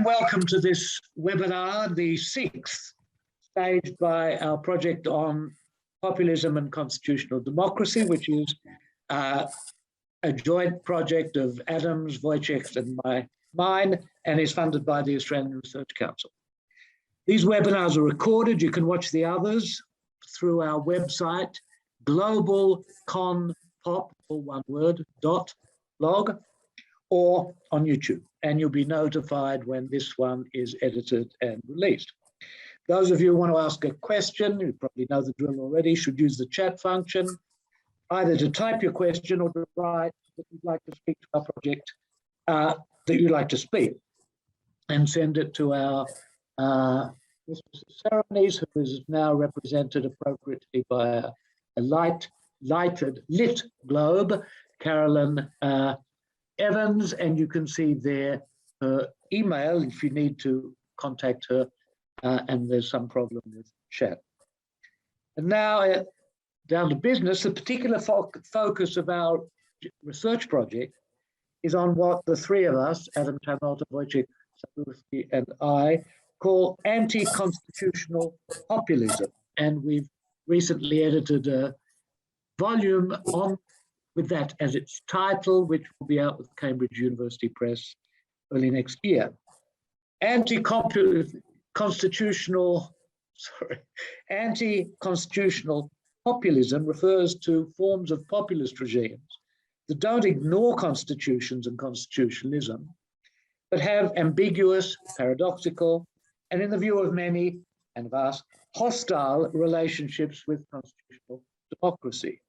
Welcome to this webinar, the sixth, staged by our project on populism and constitutional democracy, which is a joint project of Adam's, Wojciech's and mine, and is funded by the Australian Research Council. These webinars are recorded. You can watch the others through our website, globalconpop, all one word, .blog, or on YouTube, and you'll be notified when this one is edited and released. Those of you who want to ask a question, you probably know the drill already, should use the chat function, either to type your question or to write that you'd like to speak to our project, that you'd like to speak, and send it to our Mr. Ceremonies, who is now represented appropriately by a lit globe, Carolyn Evans, and you can see there her email if you need to contact her and there's some problem with chat. And now down to business. The particular focus of our research project is on what the three of us, Adam Tamalta, Wojciech Sabuski, and I, call anti-constitutional populism. And we've recently edited a volume on with that as its title, which will be out with Cambridge University Press early next year. Anti-constitutional populism refers to forms of populist regimes that don't ignore constitutions and constitutionalism, but have ambiguous, paradoxical, and in the view of many and of us, hostile relationships with constitutional democracy.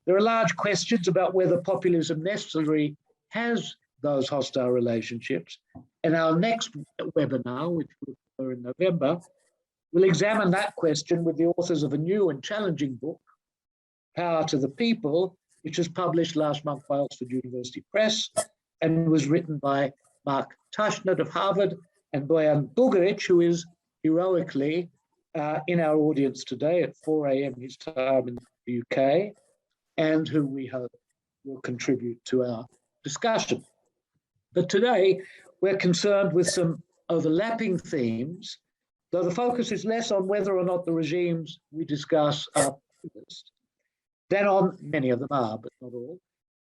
There are large questions about whether populism necessarily has those hostile relationships, and our next webinar, which will occur in November, will examine that question with the authors of a new and challenging book, Power to the People, which was published last month by Oxford University Press and was written by Mark Tushnet of Harvard and Bojan Bugaric, who is heroically in our audience today at 4 a.m. his time in the UK, and who we hope will contribute to our discussion. But today, we're concerned with some overlapping themes, though the focus is less on whether or not the regimes we discuss are populist, than on, many of them are, but not all,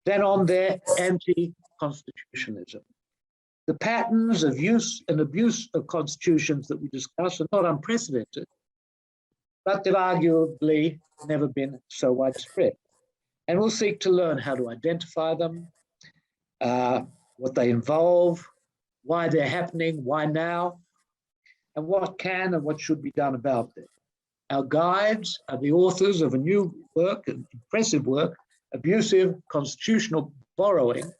than on their anti-constitutionalism. The patterns of use and abuse of constitutions that we discuss are not unprecedented, but they've arguably never been so widespread. And we'll seek to learn how to identify them, what they involve, why they're happening, why now, and what can and what should be done about them. Our guides are the authors of a new work, an impressive work, Abusive Constitutional Borrowing,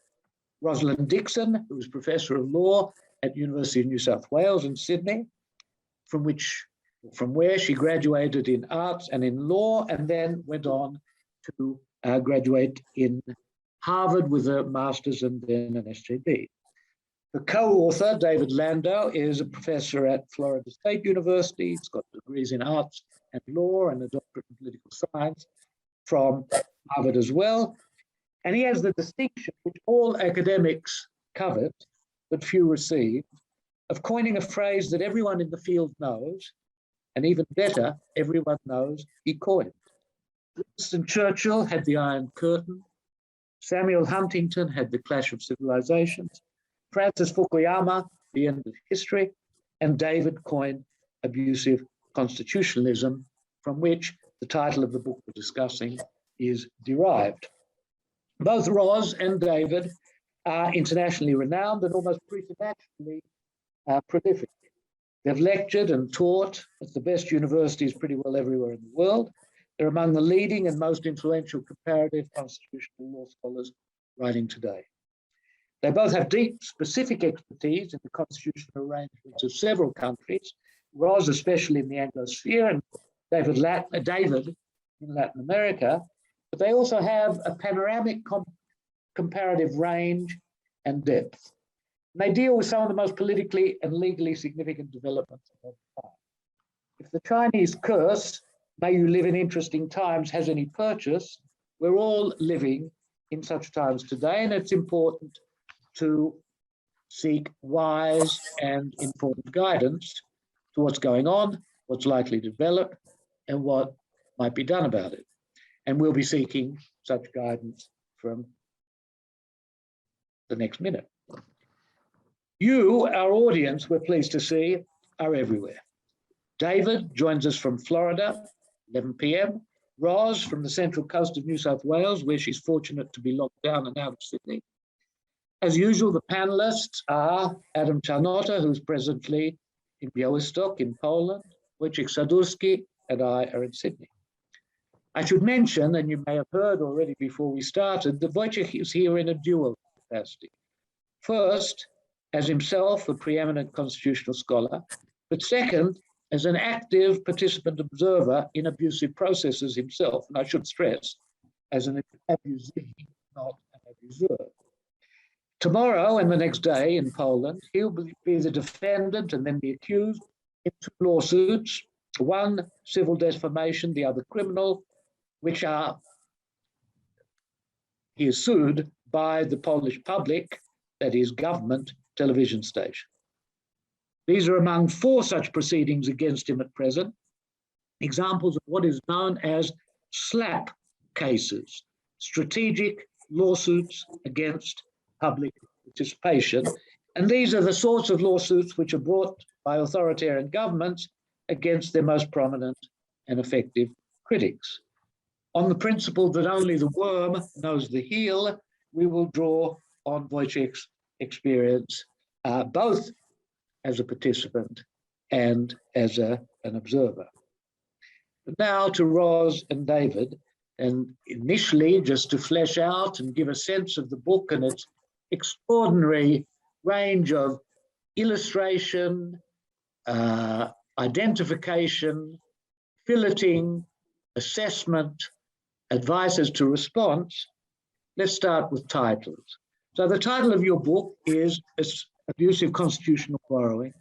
Rosalind Dixon, who is Professor of Law at University of New South Wales in Sydney, from where she graduated in arts and in law, and then went on to graduate in Harvard with a master's and then an SJD. The co-author, David Landau, is a professor at Florida State University. He's got degrees in arts and law and a doctorate in political science from Harvard as well. And he has the distinction, which all academics covet, but few receive, of coining a phrase that everyone in the field knows, and even better, everyone knows he coined. Winston Churchill had the Iron Curtain, Samuel Huntington had the Clash of Civilizations, Francis Fukuyama, the end of history, and David coined abusive constitutionalism, from which the title of the book we're discussing is derived. Both Ros and David are internationally renowned and almost preternaturally prolific. They've lectured and taught at the best universities pretty well everywhere in the world. They're among the leading and most influential comparative constitutional law scholars writing today. They both have deep, specific expertise in the constitutional arrangements of several countries, Ros especially in the Anglosphere, and David in Latin America, but they also have a panoramic comparative range and depth. And they deal with some of the most politically and legally significant developments of our time. If the Chinese curse, "May you live in interesting times," has any purchase, we're all living in such times today, and it's important to seek wise and informed guidance to what's going on, what's likely to develop, and what might be done about it. And we'll be seeking such guidance from the next minute. You, our audience, we're pleased to see, are everywhere. David joins us from Florida, 11 p.m. Roz from the central coast of New South Wales, where she's fortunate to be locked down and out of Sydney. As usual, the panelists are Adam Czarnota, who's presently in Białystok in Poland, Wojciech Sadurski, and I are in Sydney. I should mention, and you may have heard already before we started, that Wojciech is here in a dual capacity. First, as himself a preeminent constitutional scholar, but second, as an active participant observer in abusive processes himself, and I should stress, as an abusee, not an abuser. Tomorrow and the next day in Poland, he'll be the defendant and then the accused in two lawsuits, one civil defamation, the other criminal, which are, he is sued by the Polish public, that is government television station. These are among 4 such proceedings against him at present, examples of what is known as SLAP cases, strategic lawsuits against public participation. And these are the sorts of lawsuits which are brought by authoritarian governments against their most prominent and effective critics. On the principle that only the worm knows the heel, we will draw on Wojciech's experience, both as a participant and as an observer. But now to Roz and David, and initially just to flesh out and give a sense of the book and its extraordinary range of illustration, identification, filleting, assessment, advice as to response. Let's start with titles. So the title of your book is Abusive Constitutional Borrowing,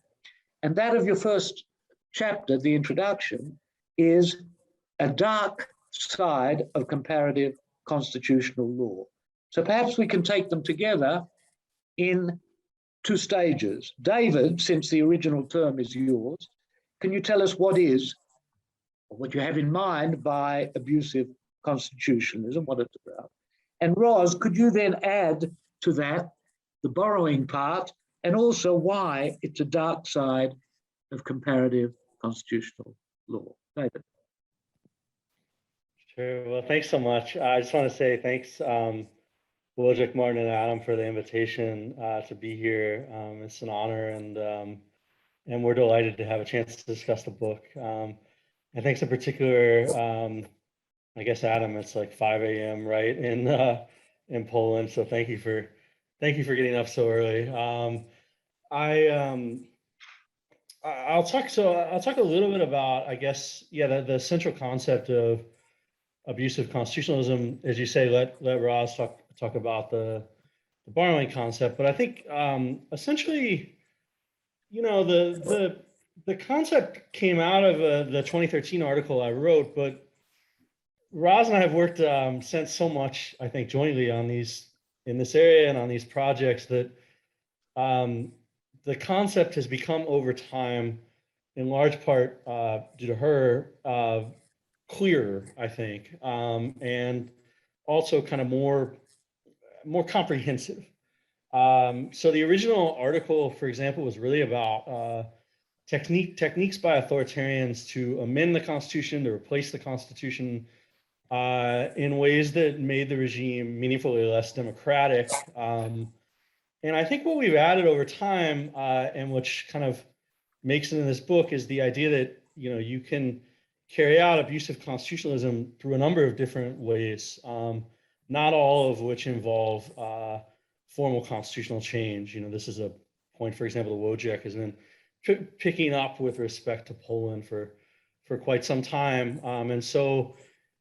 and that of your first chapter, the introduction, is A Dark Side of Comparative Constitutional Law. So perhaps we can take them together in 2 stages. David, since the original term is yours, can you tell us what is, or what you have in mind by abusive constitutionalism, what it's about? And Roz, could you then add to that the borrowing part, and also why it's a dark side of comparative constitutional law? David. Sure. Well, thanks so much. I just want to say thanks, Wojciech, Martin, and Adam for the invitation to be here. It's an honor, and we're delighted to have a chance to discuss the book. And thanks in particular, I guess, Adam, it's like 5 a.m. right in Poland. So thank you for getting up so early. I'll talk a little bit about, I guess, the central concept of abusive constitutionalism. As you say, let Roz talk about the borrowing concept. But I think essentially, the concept came out of the 2013 article I wrote, but Roz and I have worked since so much, I think, jointly on in this area and on these projects that the concept has become over time, in large part due to her, clearer, I think, and also kind of more comprehensive. So the original article, for example, was really about techniques by authoritarians to amend the Constitution, to replace the Constitution in ways that made the regime meaningfully less democratic. And I think what we've added over time, and which kind of makes it in this book, is the idea that you can carry out abusive constitutionalism through a number of different ways, not all of which involve formal constitutional change. This is a point, for example, that Wojciech has been picking up with respect to Poland for quite some time. And so,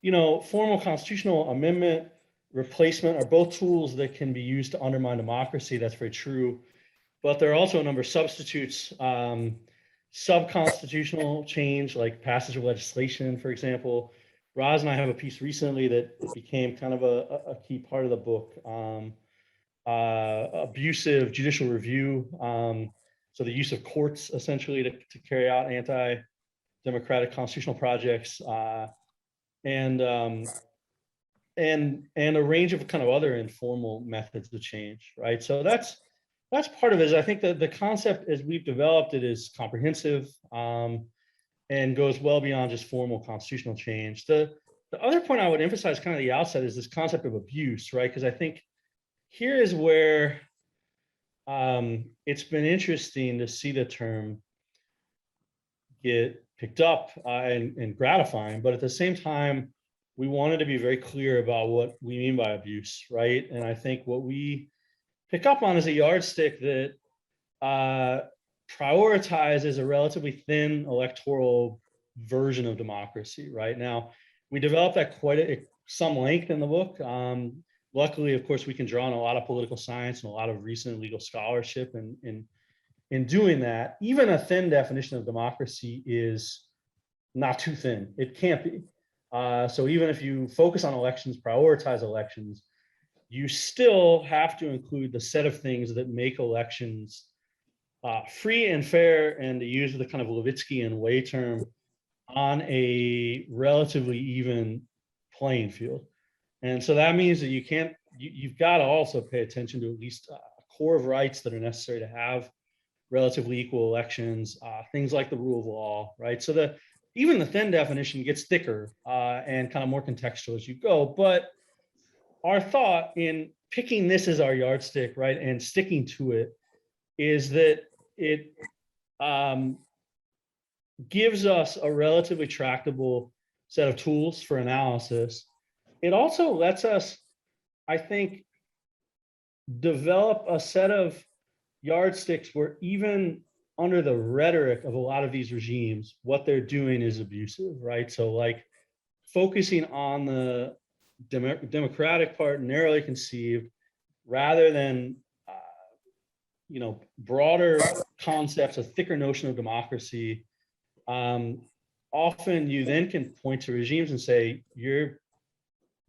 formal constitutional amendment, replacement are both tools that can be used to undermine democracy. That's very true. But there are also a number of substitutes, sub-constitutional change, like passage of legislation, for example. Roz and I have a piece recently that became kind of a key part of the book abusive judicial review, so the use of courts essentially to carry out anti-democratic constitutional projects, and a range of kind of other informal methods of change, right? So that's part of it. I think that the concept as we've developed it is comprehensive, and goes well beyond just formal constitutional change. The other point I would emphasize kind of the outset is this concept of abuse, right? Because I think here is where it's been interesting to see the term get picked up and gratifying, but at the same time, we wanted to be very clear about what we mean by abuse, right? And I think what we pick up on is a yardstick that prioritizes a relatively thin electoral version of democracy, right? Now, we developed that quite some length in the book. Luckily, of course, we can draw on a lot of political science and a lot of recent legal scholarship. And in doing that, even a thin definition of democracy is not too thin. It can't be. So even if you focus on elections, prioritize elections, you still have to include the set of things that make elections free and fair, and to use the kind of Levitsky way term, on a relatively even playing field. And so that means that you've got to also pay attention to at least a core of rights that are necessary to have relatively equal elections, things like the rule of law, right? So even the thin definition gets thicker and kind of more contextual as you go. But our thought in picking this as our yardstick, right, and sticking to it, is that it gives us a relatively tractable set of tools for analysis. It also lets us, I think, develop a set of yardsticks where even under the rhetoric of a lot of these regimes, what they're doing is abusive, right? So like focusing on the democratic part, narrowly conceived, rather than broader concepts, a thicker notion of democracy. Often you then can point to regimes and say, you're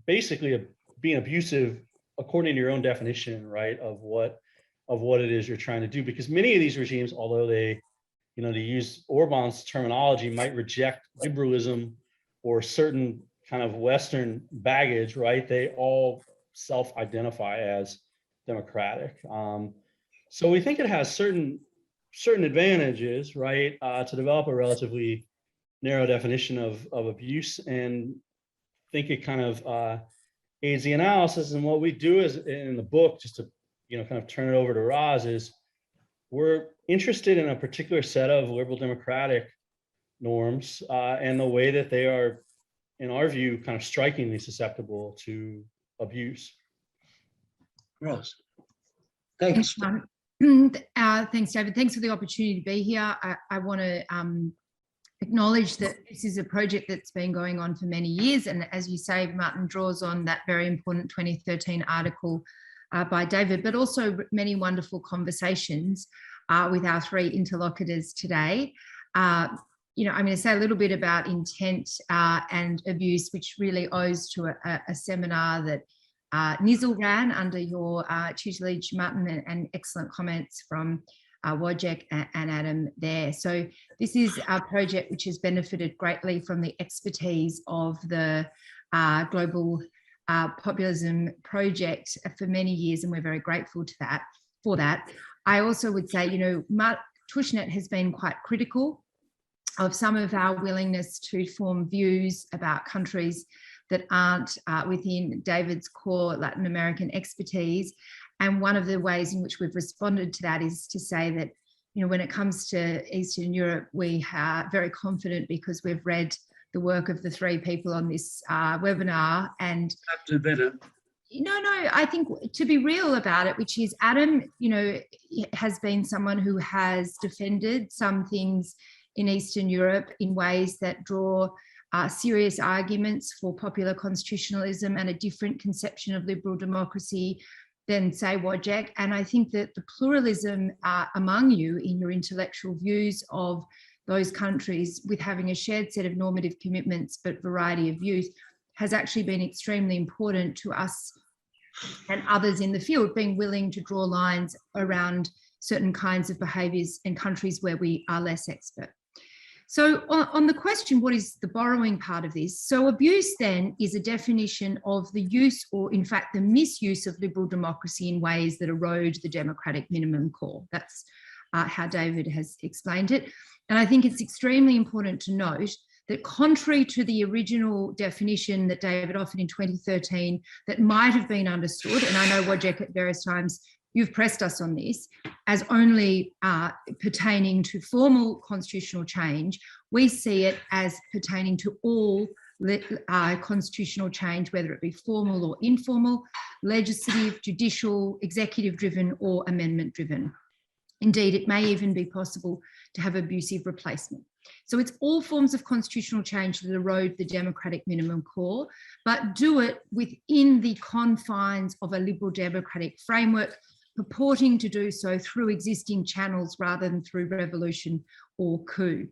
basically being abusive according to your own definition, right, of what it is you're trying to do. Because many of these regimes, although they, to use Orban's terminology, might reject liberalism or certain kind of Western baggage, right, they all self-identify as democratic. So we think it has certain advantages, right, to develop a relatively narrow definition of abuse, and think it kind of aids the analysis. And what we do is in the book, just to kind of turn it over to Roz, is we're interested in a particular set of liberal democratic norms and the way that they are, in our view, kind of strikingly susceptible to abuse. Roz, thanks. Thanks, David. Thanks for the opportunity to be here. I want to acknowledge that this is a project that's been going on for many years. And as you say, Martin draws on that very important 2013 article by David, but also many wonderful conversations with our three interlocutors today. I'm going to say a little bit about intent and abuse, which really owes to a seminar that Nizel ran under your tutelage, Martin, and excellent comments from Wojciech and Adam there. So this is a project which has benefited greatly from the expertise of the Global Populism Project for many years, and we're very grateful for that. I also would say, Tushnet has been quite critical of some of our willingness to form views about countries that aren't within David's core Latin American expertise. And one of the ways in which we've responded to that is to say that, when it comes to Eastern Europe, we are very confident because we've read the work of the three people on this webinar. And do better. No, I think to be real about it, which is Adam, has been someone who has defended some things in Eastern Europe in ways that draw serious arguments for popular constitutionalism and a different conception of liberal democracy than, say, Wojciech. And I think that the pluralism among you in your intellectual views of those countries, with having a shared set of normative commitments but variety of views, has actually been extremely important to us and others in the field being willing to draw lines around certain kinds of behaviours in countries where we are less expert. So on the question, what is the borrowing part of this? So abuse then is a definition of the use, or in fact the misuse, of liberal democracy in ways that erode the democratic minimum core. That's how David has explained it. And I think it's extremely important to note that contrary to the original definition that David offered in 2013, that might have been understood, and I know Wojciech at various times you've pressed us on this, as only pertaining to formal constitutional change, we see it as pertaining to all constitutional change, whether it be formal or informal, legislative, judicial, executive-driven or amendment-driven. Indeed, it may even be possible to have abusive replacement. So it's all forms of constitutional change that erode the democratic minimum core, but do it within the confines of a liberal democratic framework, purporting to do so through existing channels rather than through revolution or coup.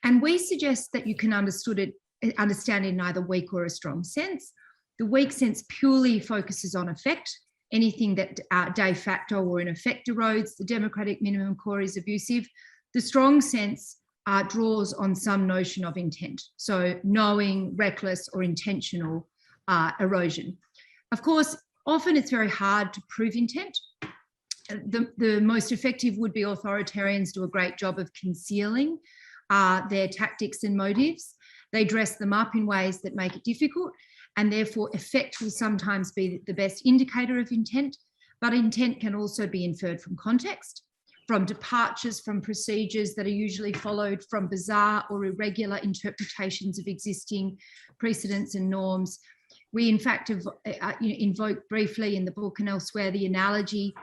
And we suggest that you can understand it in either weak or a strong sense. The weak sense purely focuses on effect. Anything that de facto or in effect erodes the democratic minimum core is abusive. The strong sense draws on some notion of intent. So knowing, reckless or intentional erosion. Of course, often it's very hard to prove intent. The most effective would-be authoritarians do a great job of concealing their tactics and motives. They dress them up in ways that make it difficult, and therefore effect will sometimes be the best indicator of intent, but intent can also be inferred from context, from departures from procedures that are usually followed, from bizarre or irregular interpretations of existing precedents and norms. We in fact have invoked briefly in the book and elsewhere the analogy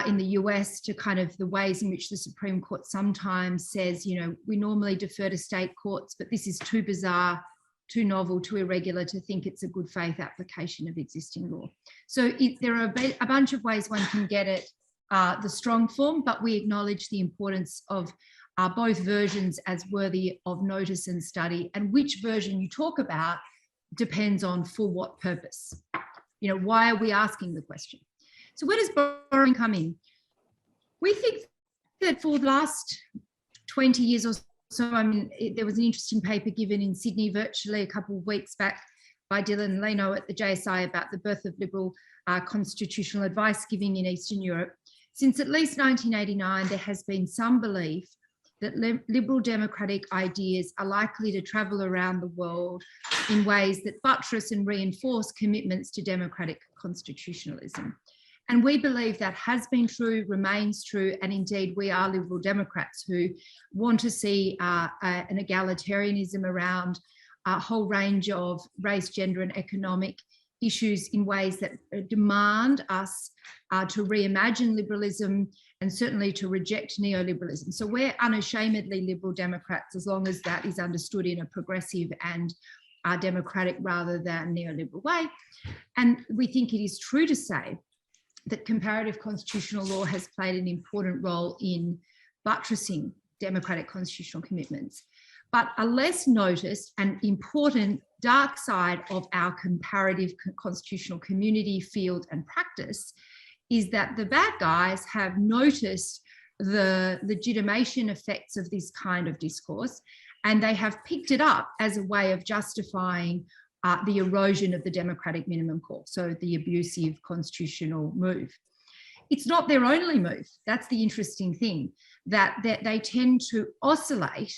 in the US to kind of the ways in which the Supreme Court sometimes says, we normally defer to state courts, but this is too bizarre, too novel, too irregular to think it's a good faith application of existing law. So there are a bunch of ways one can get it, the strong form, but we acknowledge the importance of both versions as worthy of notice and study, and which version you talk about depends on for what purpose. Why are we asking the question? So where does borrowing come in? We think that for the last 20 years or so, there was an interesting paper given in Sydney virtually a couple of weeks back by Dylan Leno at the JSI about the birth of liberal constitutional advice giving in Eastern Europe. Since at least 1989, there has been some belief that liberal democratic ideas are likely to travel around the world in ways that buttress and reinforce commitments to democratic constitutionalism. And we believe that has been true, remains true, and indeed we are liberal democrats who want to see an egalitarianism around a whole range of race, gender and economic issues in ways that demand us to reimagine liberalism and certainly to reject neoliberalism. So we're unashamedly liberal democrats as long as that is understood in a progressive and democratic rather than neoliberal way. And we think it is true to say that comparative constitutional law has played an important role in buttressing democratic constitutional commitments. But a less noticed and important dark side of our comparative constitutional community, field and practice is that the bad guys have noticed the legitimation effects of this kind of discourse, and they have picked it up as a way of justifying the erosion of the democratic minimum core, so the abusive constitutional move. It's not their only move. That's the interesting thing, that they tend to oscillate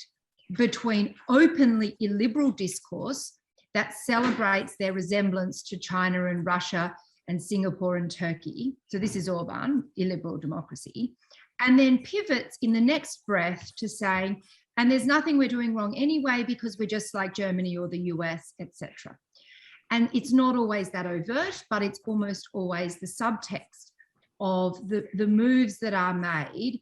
between openly illiberal discourse that celebrates their resemblance to China and Russia and Singapore and Turkey. So this is Orban, illiberal democracy, and then pivots in the next breath to say, and there's nothing we're doing wrong anyway because we're just like Germany or the US, etc. And it's not always that overt, but it's almost always the subtext of the moves that are made.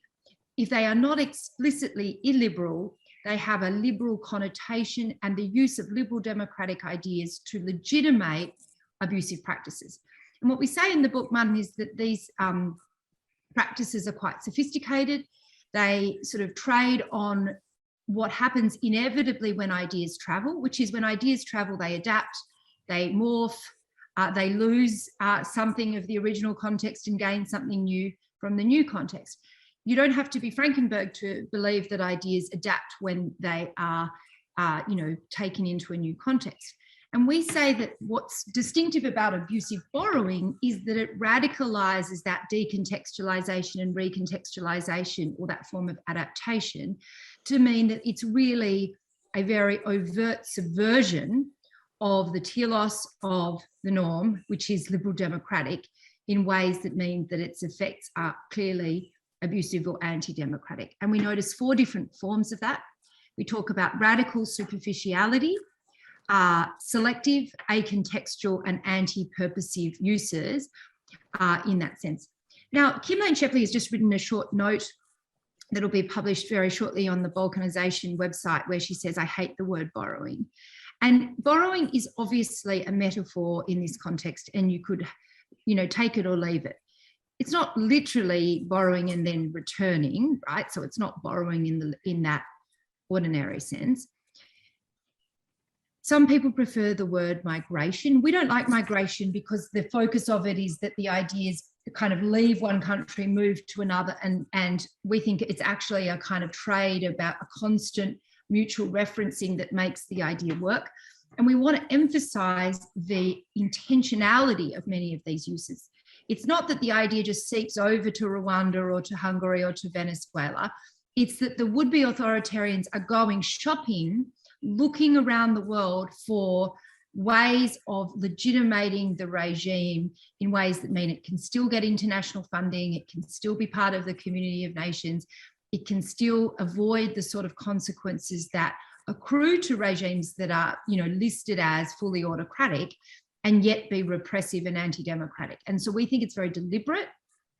If they are not explicitly illiberal, they have a liberal connotation and the use of liberal democratic ideas to legitimate abusive practices. And what we say in the book, Martin, is that these practices are quite sophisticated. They sort of trade on what happens inevitably when ideas travel, which is when ideas travel, they adapt, they morph, They lose something of the original context and gain something new from the new context. You don't have to be Frankenberg to believe that ideas adapt when they are, taken into a new context. And we say that what's distinctive about abusive borrowing is that it radicalizes that decontextualization and recontextualization, or that form of adaptation, to mean that it's really a very overt subversion of the telos of the norm, which is liberal democratic, in ways that mean that its effects are clearly abusive or anti-democratic. And we notice 4 different forms of that. We talk about radical superficiality, selective, acontextual, and anti-purposive uses in that sense. Now, Kim-Lane Shepley has just written a short note that'll be published very shortly on the Balkanization website, where she says, "I hate the word borrowing." And borrowing is obviously a metaphor in this context, and you could, take it or leave it. It's not literally borrowing and then returning, right? So it's not borrowing in that ordinary sense. Some people prefer the word migration. We don't like migration because the focus of it is that the idea is to kind of leave one country, move to another, and we think it's actually a kind of trade about a constant mutual referencing that makes the idea work. And we want to emphasize the intentionality of many of these uses. It's not that the idea just seeps over to Rwanda or to Hungary or to Venezuela. It's that the would-be authoritarians are going shopping, looking around the world for ways of legitimating the regime in ways that mean it can still get international funding, it can still be part of the community of nations, it can still avoid the sort of consequences that accrue to regimes that are, listed as fully autocratic, and yet be repressive and anti-democratic. And so we think it's very deliberate,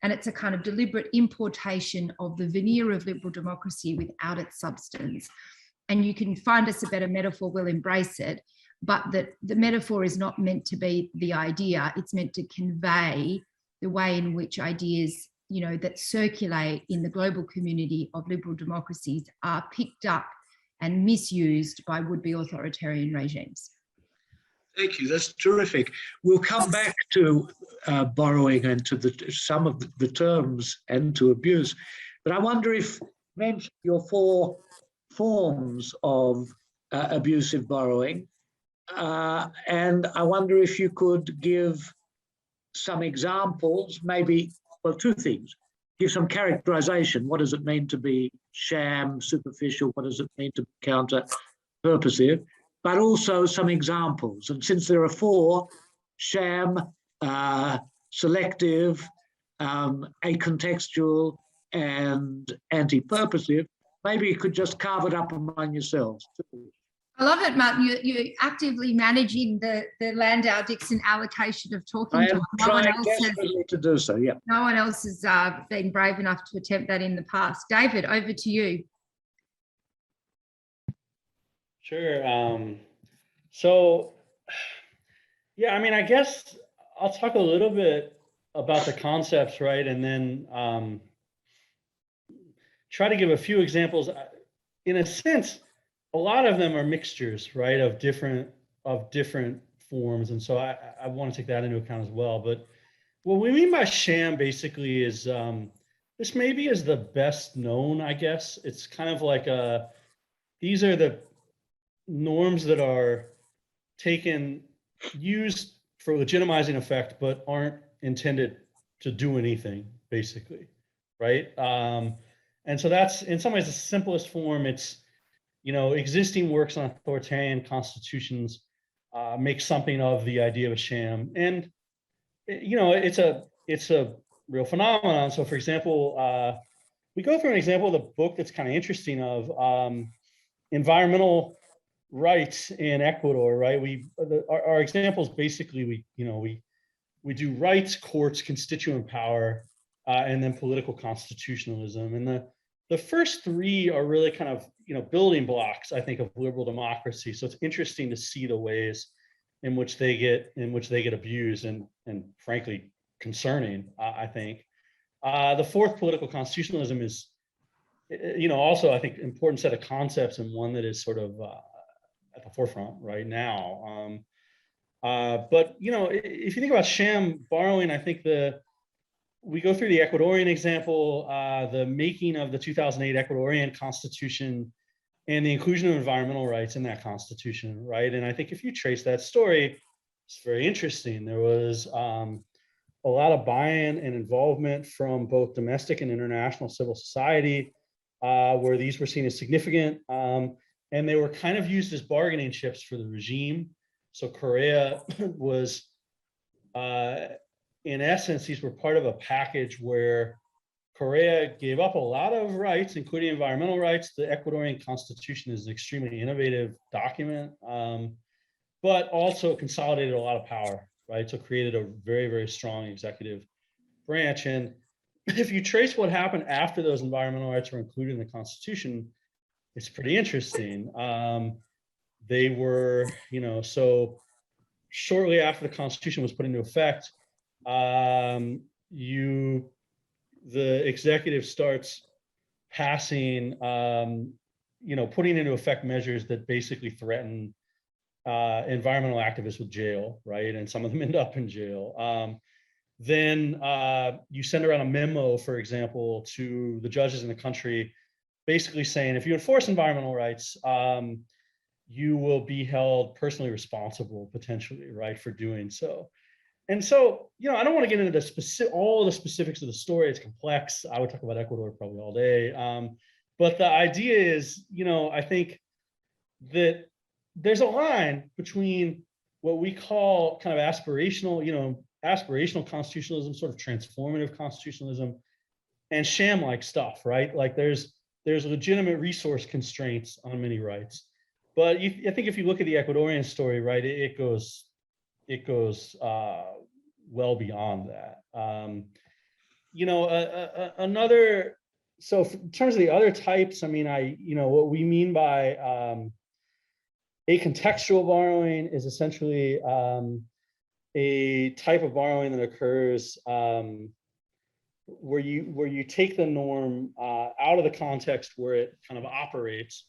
and it's a kind of deliberate importation of the veneer of liberal democracy without its substance. And you can find us a better metaphor, we'll embrace it, but that the metaphor is not meant to be the idea, it's meant to convey the way in which ideas, that circulate in the global community of liberal democracies are picked up and misused by would-be authoritarian regimes. Thank you, that's terrific. We'll come back to borrowing and to some of the terms and to abuse, but I wonder if mention your 4 forms of abusive borrowing, and I wonder if you could give some examples, maybe, well, 2 things. Give some characterization. What does it mean to be sham, superficial? What does it mean to be counter-purposive? But also some examples. And since there are 4, sham, selective, acontextual, and anti-purposive, maybe you could just carve it up among yourselves. I love it, Martin. You're actively managing the Landau-Dixon allocation of talking I to am trying desperately to do so, yeah. No one else has been brave enough to attempt that in the past. David, over to you. Sure. So, yeah, I guess I'll talk a little bit about the concepts, right? And then try to give a few examples. In a sense, a lot of them are mixtures, right, of different forms. And so I want to take that into account as well. But what we mean by sham basically is this maybe is the best known, I guess. It's kind of like these are the norms that are used for legitimizing effect, but aren't intended to do anything, basically, right? And so that's, in some ways, the simplest form. It's, existing works on authoritarian constitutions make something of the idea of a sham. And, it's a real phenomenon. So, for example, we go through an example of the book that's kind of interesting of environmental rights in Ecuador, right? Our examples basically, we do rights, courts, constituent power, and then political constitutionalism. And the first 3 are really kind of, building blocks, I think, of liberal democracy. So it's interesting to see the ways in which they get abused, and frankly concerning, I think. The 4th, political constitutionalism, is, also, I think, important set of concepts, and one that is sort of at the forefront right now. But if you think about sham borrowing, I think we go through the Ecuadorian example, the making of the 2008 Ecuadorian Constitution, and the inclusion of environmental rights in that Constitution, right? And I think if you trace that story, it's very interesting. There was a lot of buy-in and involvement from both domestic and international civil society, where these were seen as significant, and they were kind of used as bargaining chips for the regime. So Korea was, in essence, these were part of a package where Korea gave up a lot of rights, including environmental rights. The Ecuadorian Constitution is an extremely innovative document, but also consolidated a lot of power, right? So created a very, very strong executive branch. And if you trace what happened after those environmental rights were included in the Constitution, it's pretty interesting. They were, so shortly after the Constitution was put into effect, the executive starts passing, putting into effect measures that basically threaten environmental activists with jail, right? And some of them end up in jail. Then you send around a memo, for example, to the judges in the country, basically saying, if you enforce environmental rights, you will be held personally responsible, potentially, right, for doing so. And so, I don't want to get into all the specifics of the story. It's complex. I would talk about Ecuador probably all day. But the idea is, I think that there's a line between what we call kind of aspirational constitutionalism, sort of transformative constitutionalism, and sham-like stuff, right? Like there's legitimate resource constraints on many rights. But I think if you look at the Ecuadorian story, right, it goes well beyond that. So in terms of the other types, what we mean by acontextual borrowing is essentially a type of borrowing that occurs where you take the norm out of the context where it kind of operates,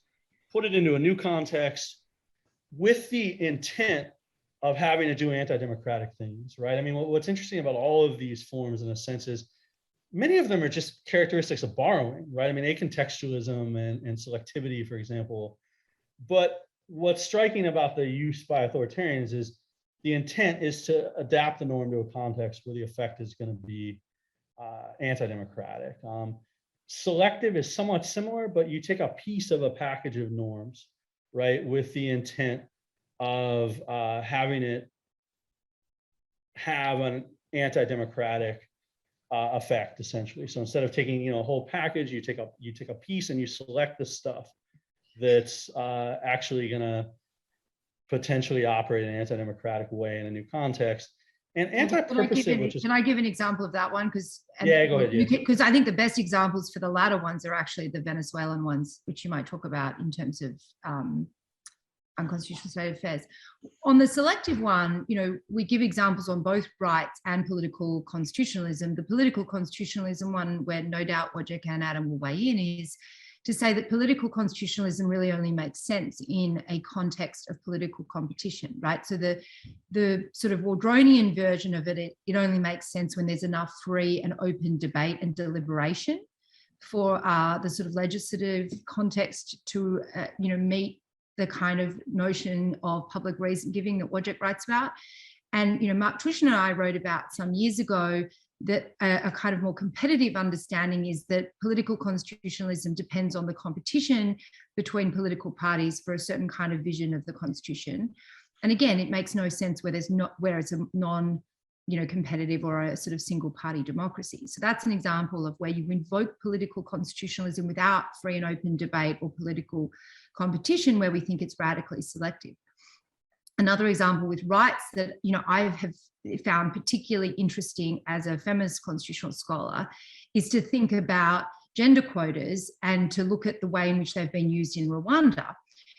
put it into a new context with the intent of having to do anti-democratic things, right? What's interesting about all of these forms, in a sense, is many of them are just characteristics of borrowing, right? Acontextualism and selectivity, for example. But what's striking about the use by authoritarians is the intent is to adapt the norm to a context where the effect is going to be anti-democratic. Selective is somewhat similar, but you take a piece of a package of norms, right, with the intent of having it have an anti-democratic effect, essentially. So instead of taking a whole package, you take a piece and you select the stuff that's actually going to potentially operate in an anti-democratic way in a new context. And anti-purposive, which is... Can I give an example of that one? Because yeah, go ahead. Because I think the best examples for the latter ones are actually the Venezuelan ones, which you might talk about in terms of unconstitutional state affairs. On the selective one, we give examples on both rights and political constitutionalism. The political constitutionalism one, where no doubt Wojciech and Adam will weigh in, is to say that political constitutionalism really only makes sense in a context of political competition, right? So the sort of Waldronian version of it only makes sense when there's enough free and open debate and deliberation for the sort of legislative context to, meet the kind of notion of public reason giving that Wojciech writes about. And, Mark Tushner and I wrote about some years ago that a kind of more competitive understanding is that political constitutionalism depends on the competition between political parties for a certain kind of vision of the constitution. And again, it makes no sense where it's a non-competitive or a sort of single party democracy. So that's an example of where you invoke political constitutionalism without free and open debate or political competition, where we think it's radically selective. Another example with rights that I have found particularly interesting as a feminist constitutional scholar is to think about gender quotas and to look at the way in which they've been used in Rwanda.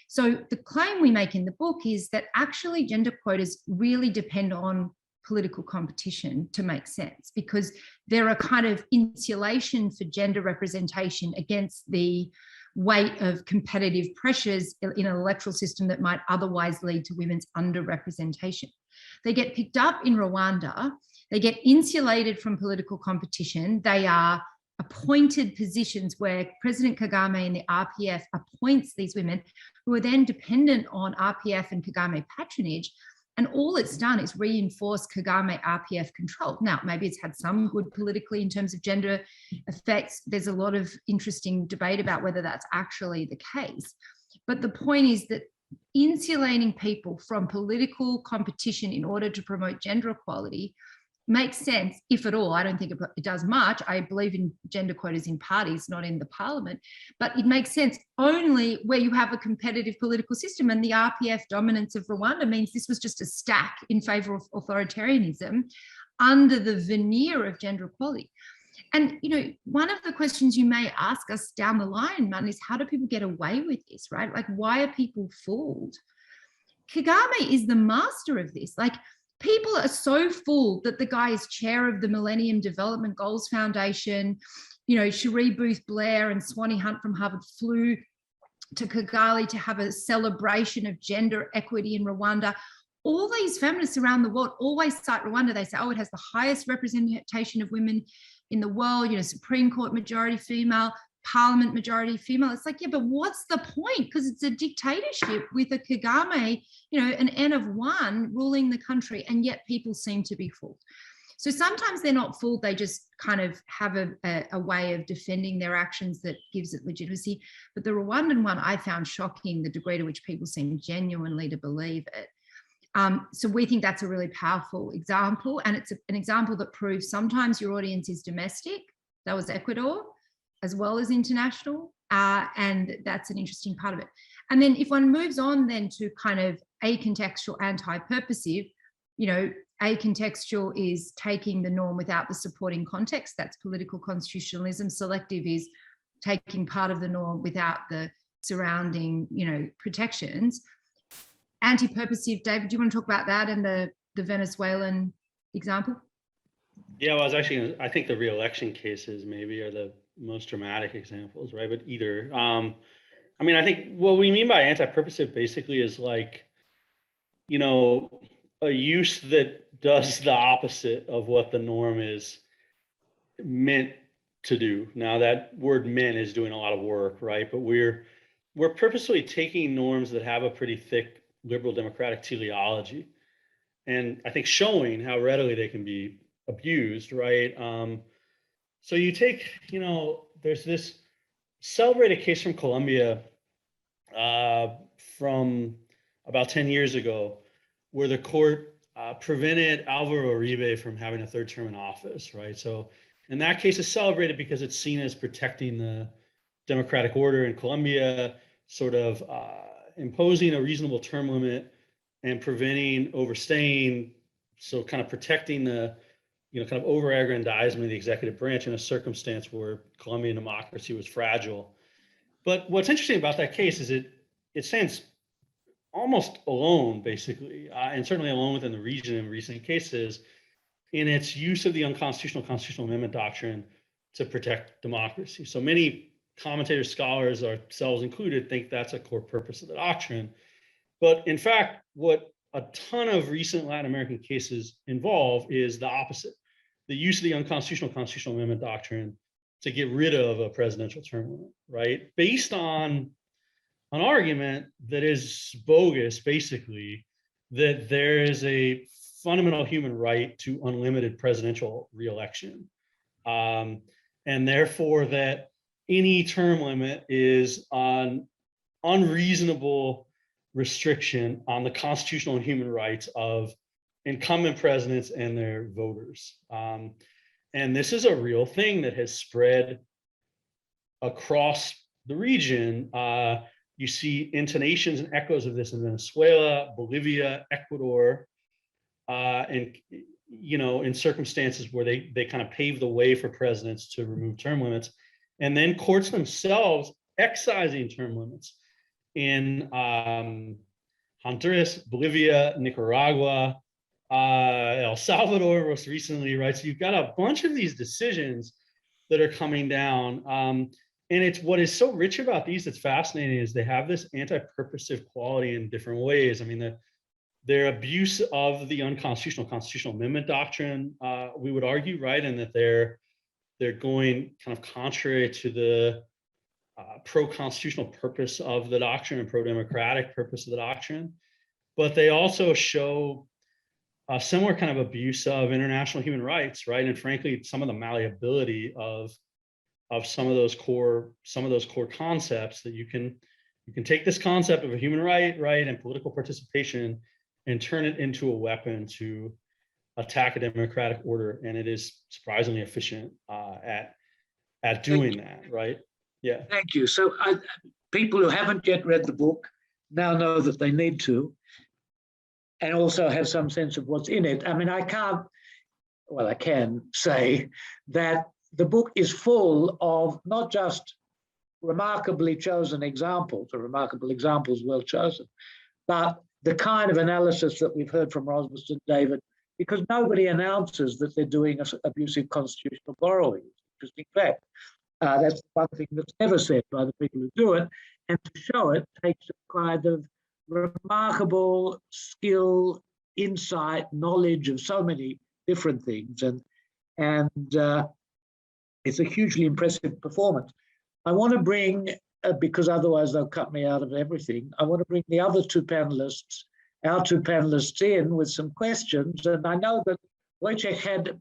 So the claim we make in the book is that actually gender quotas really depend on political competition to make sense, because they're a kind of insulation for gender representation against the weight of competitive pressures in an electoral system that might otherwise lead to women's underrepresentation. They get picked up in Rwanda. They get insulated from political competition. They are appointed positions where President Kagame and the RPF appoints these women who are then dependent on RPF and Kagame patronage. And all it's done is reinforce Kagame RPF control. Now, maybe it's had some good politically in terms of gender effects. There's a lot of interesting debate about whether that's actually the case. But the point is that insulating people from political competition in order to promote gender equality makes sense, if at all. I don't think it does much. I believe in gender quotas in parties, not in the parliament, but it makes sense only where you have a competitive political system. And the RPF dominance of Rwanda means this was just a stack in favor of authoritarianism under the veneer of gender equality. And, you know, one of the questions you may ask us down the line, Martin, is how do people get away with this, right? Like, why are people fooled? Kagame is the master of this. Like, people are so fooled that the guy is chair of the Millennium Development Goals Foundation. You know, Cherie Booth Blair and Swanee Hunt from Harvard flew to Kigali to have a celebration of gender equity in Rwanda. All these feminists around the world always cite Rwanda. They say, oh, it has the highest representation of women in the world, you know, Supreme Court majority female, Parliament majority female. It's like, yeah, but what's the point? Because it's a dictatorship with a Kagame, you know, an N of one ruling the country, and yet people seem to be fooled. So sometimes they're not fooled, they just kind of have a way of defending their actions that gives it legitimacy. But the Rwandan one, I found shocking, the degree to which people seem genuinely to believe it. So we think that's a really powerful example, and it's an example that proves sometimes your audience is domestic. That was Ecuador, as well as international, and that's an interesting part of it. And then if one moves on then to kind of acontextual, anti-purposive, you know, acontextual is taking the norm without the supporting context. That's political constitutionalism. Selective is taking part of the norm without the surrounding, you know, protections. Anti-purposive, David, do you want to talk about that and the Venezuelan example? Yeah, well, I think the re-election cases maybe are the most dramatic examples, right? But either, I mean, I think what we mean by anti-purposive basically is like, you know, a use that does the opposite of what the norm is meant to do. Now that word meant is doing a lot of work, right? But we're purposely taking norms that have a pretty thick liberal democratic teleology, and I think showing how readily they can be abused, right? So you take, you know, there's this celebrated case from Colombia from about 10 years ago, where the court prevented Alvaro Uribe from having a third term in office, right? So, and that case is celebrated because it's seen as protecting the democratic order in Colombia, sort of imposing a reasonable term limit and preventing overstaying, so kind of protecting the, you know, kind of over-aggrandizement of the executive branch in a circumstance where Colombian democracy was fragile. But what's interesting about that case is it stands almost alone, basically, and certainly alone within the region in recent cases, in its use of the unconstitutional constitutional amendment doctrine to protect democracy. So many commentators, scholars, ourselves included, think that's a core purpose of the doctrine. But in fact, what a ton of recent Latin American cases involve is the opposite: the use of the unconstitutional constitutional amendment doctrine to get rid of a presidential term limit, right? Based on an argument that is bogus, basically, that there is a fundamental human right to unlimited presidential reelection. And therefore that any term limit is an unreasonable restriction on the constitutional and human rights of incumbent presidents and their voters. And this is a real thing that has spread across the region. You see intonations and echoes of this in Venezuela, Bolivia, Ecuador, and, you know, in circumstances where they kind of pave the way for presidents to remove term limits, and then courts themselves excising term limits in Honduras, Bolivia, Nicaragua, El Salvador most recently, right? So you've got a bunch of these decisions that are coming down. And it's what is so rich about these that's fascinating is they have this anti-purposive quality in different ways. I mean, their abuse of the unconstitutional constitutional amendment doctrine, we would argue, right, and that they're going kind of contrary to the pro-constitutional purpose of the doctrine and pro-democratic purpose of the doctrine. But they also show a similar kind of abuse of international human rights, right, and frankly, some of the malleability of some of those core concepts that you can take this concept of a human right, and political participation and turn it into a weapon to attack a democratic order, and it is surprisingly efficient at doing that, right? Yeah. Thank you. So people who haven't yet read the book now know that they need to, and also have some sense of what's in it. I mean, I can say that the book is full of not just remarkably chosen examples, or remarkable examples well chosen, but the kind of analysis that we've heard from Rasmus and David, because nobody announces that they're doing abusive constitutional borrowing. Interesting fact. That's one thing that's never said by the people who do it. And to show it takes a kind of remarkable skill, insight, knowledge of so many different things. And it's a hugely impressive performance. I want to bring, because otherwise they'll cut me out of everything, I want to bring the other two panelists, our two panelists in with some questions. And I know that Wojciech had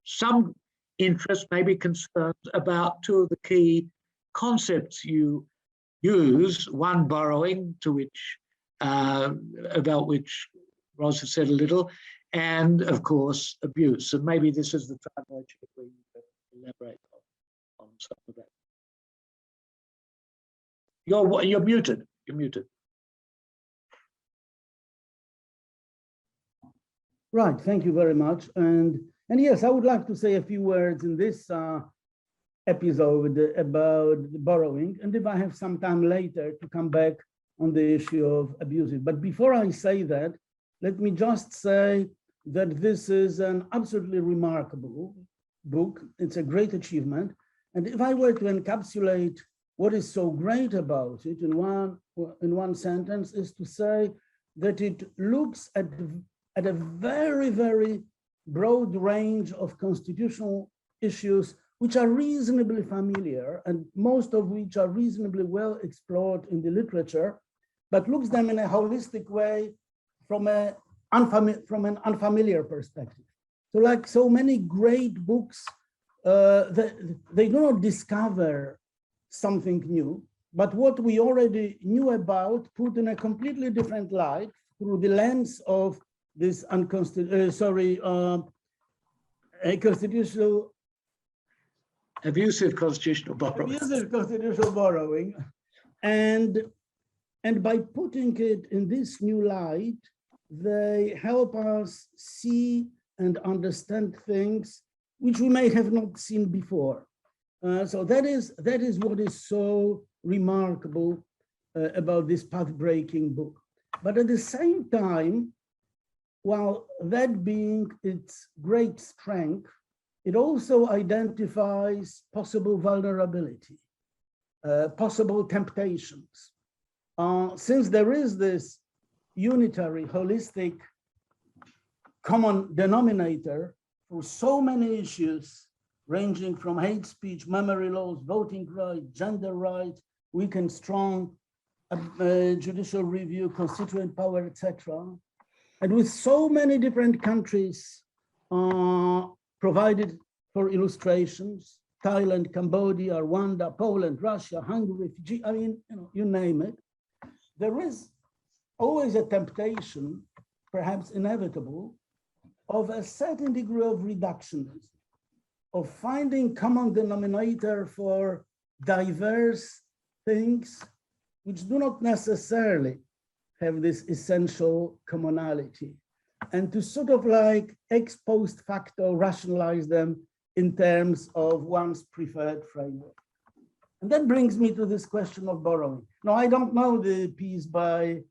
some interest, maybe concerns about two of the key concepts you use. One, borrowing, to which about which Ros has said a little, and of course abuse. And maybe this is the time, Wojciech, where you can elaborate on some of that. You're muted. You're muted. Right. Thank you very much. And yes, I would like to say a few words in this episode about borrowing, and if I have some time later to come back on the issue of abusive. But before I say that, let me just say that this is an absolutely remarkable book. It's a great achievement. And if I were to encapsulate what is so great about it in one sentence, is to say that it looks at a very, very broad range of constitutional issues which are reasonably familiar, and most of which are reasonably well explored in the literature, but looks them in a holistic way from an unfamiliar perspective. So like so many great books, they do not discover something new, but what we already knew about put in a completely different light through the lens of this Abusive constitutional borrowing. Abusive constitutional borrowing. And by putting it in this new light, they help us see and understand things which we may have not seen before. So that is what is so remarkable about this path-breaking book. But at the same time, while that being its great strength, it also identifies possible vulnerability, possible temptations. Since there is this unitary, holistic, common denominator for so many issues, ranging from hate speech, memory laws, voting rights, gender rights, weak and strong, judicial review, constituent power, etc. And with so many different countries provided for illustrations, Thailand, Cambodia, Rwanda, Poland, Russia, Hungary, Fiji, I mean, you name it. There is always a temptation, perhaps inevitable, of a certain degree of reductionism, of finding common denominator for diverse things which do not necessarily have this essential commonality, and to sort of like ex post facto rationalize them in terms of one's preferred framework. And that brings me to this question of borrowing. Now, I don't know the piece by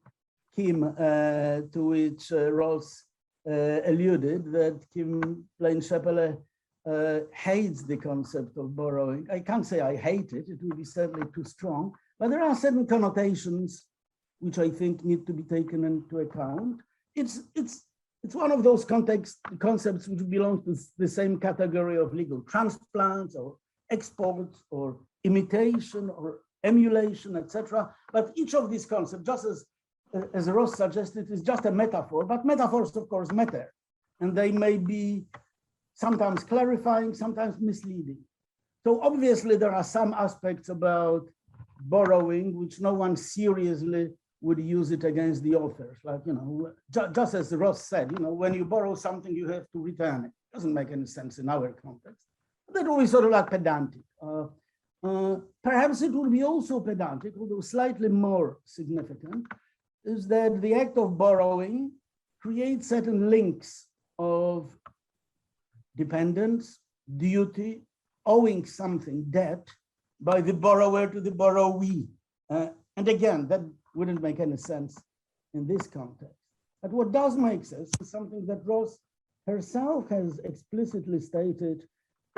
Kim to which Ross alluded, that Kim Plain-Chapelle hates the concept of borrowing. I can't say I hate it, it would be certainly too strong, but there are certain connotations which I think need to be taken into account. It's one of those concepts which belong to the same category of legal transplants or exports or imitation or emulation, etc. But each of these concepts, just as Ross suggested, is just a metaphor, but metaphors of course matter, and they may be sometimes clarifying, sometimes misleading. So obviously there are some aspects about borrowing which no one seriously would use it against the authors. Like, just as Ross said, when you borrow something, you have to return it. Doesn't make any sense in our context. That will be sort of like pedantic. Perhaps it will be also pedantic, although slightly more significant, is that the act of borrowing creates certain links of dependence, duty, owing something, debt, by the borrower to the borrowee. And again, that wouldn't make any sense in this context. But what does make sense is something that Ross herself has explicitly stated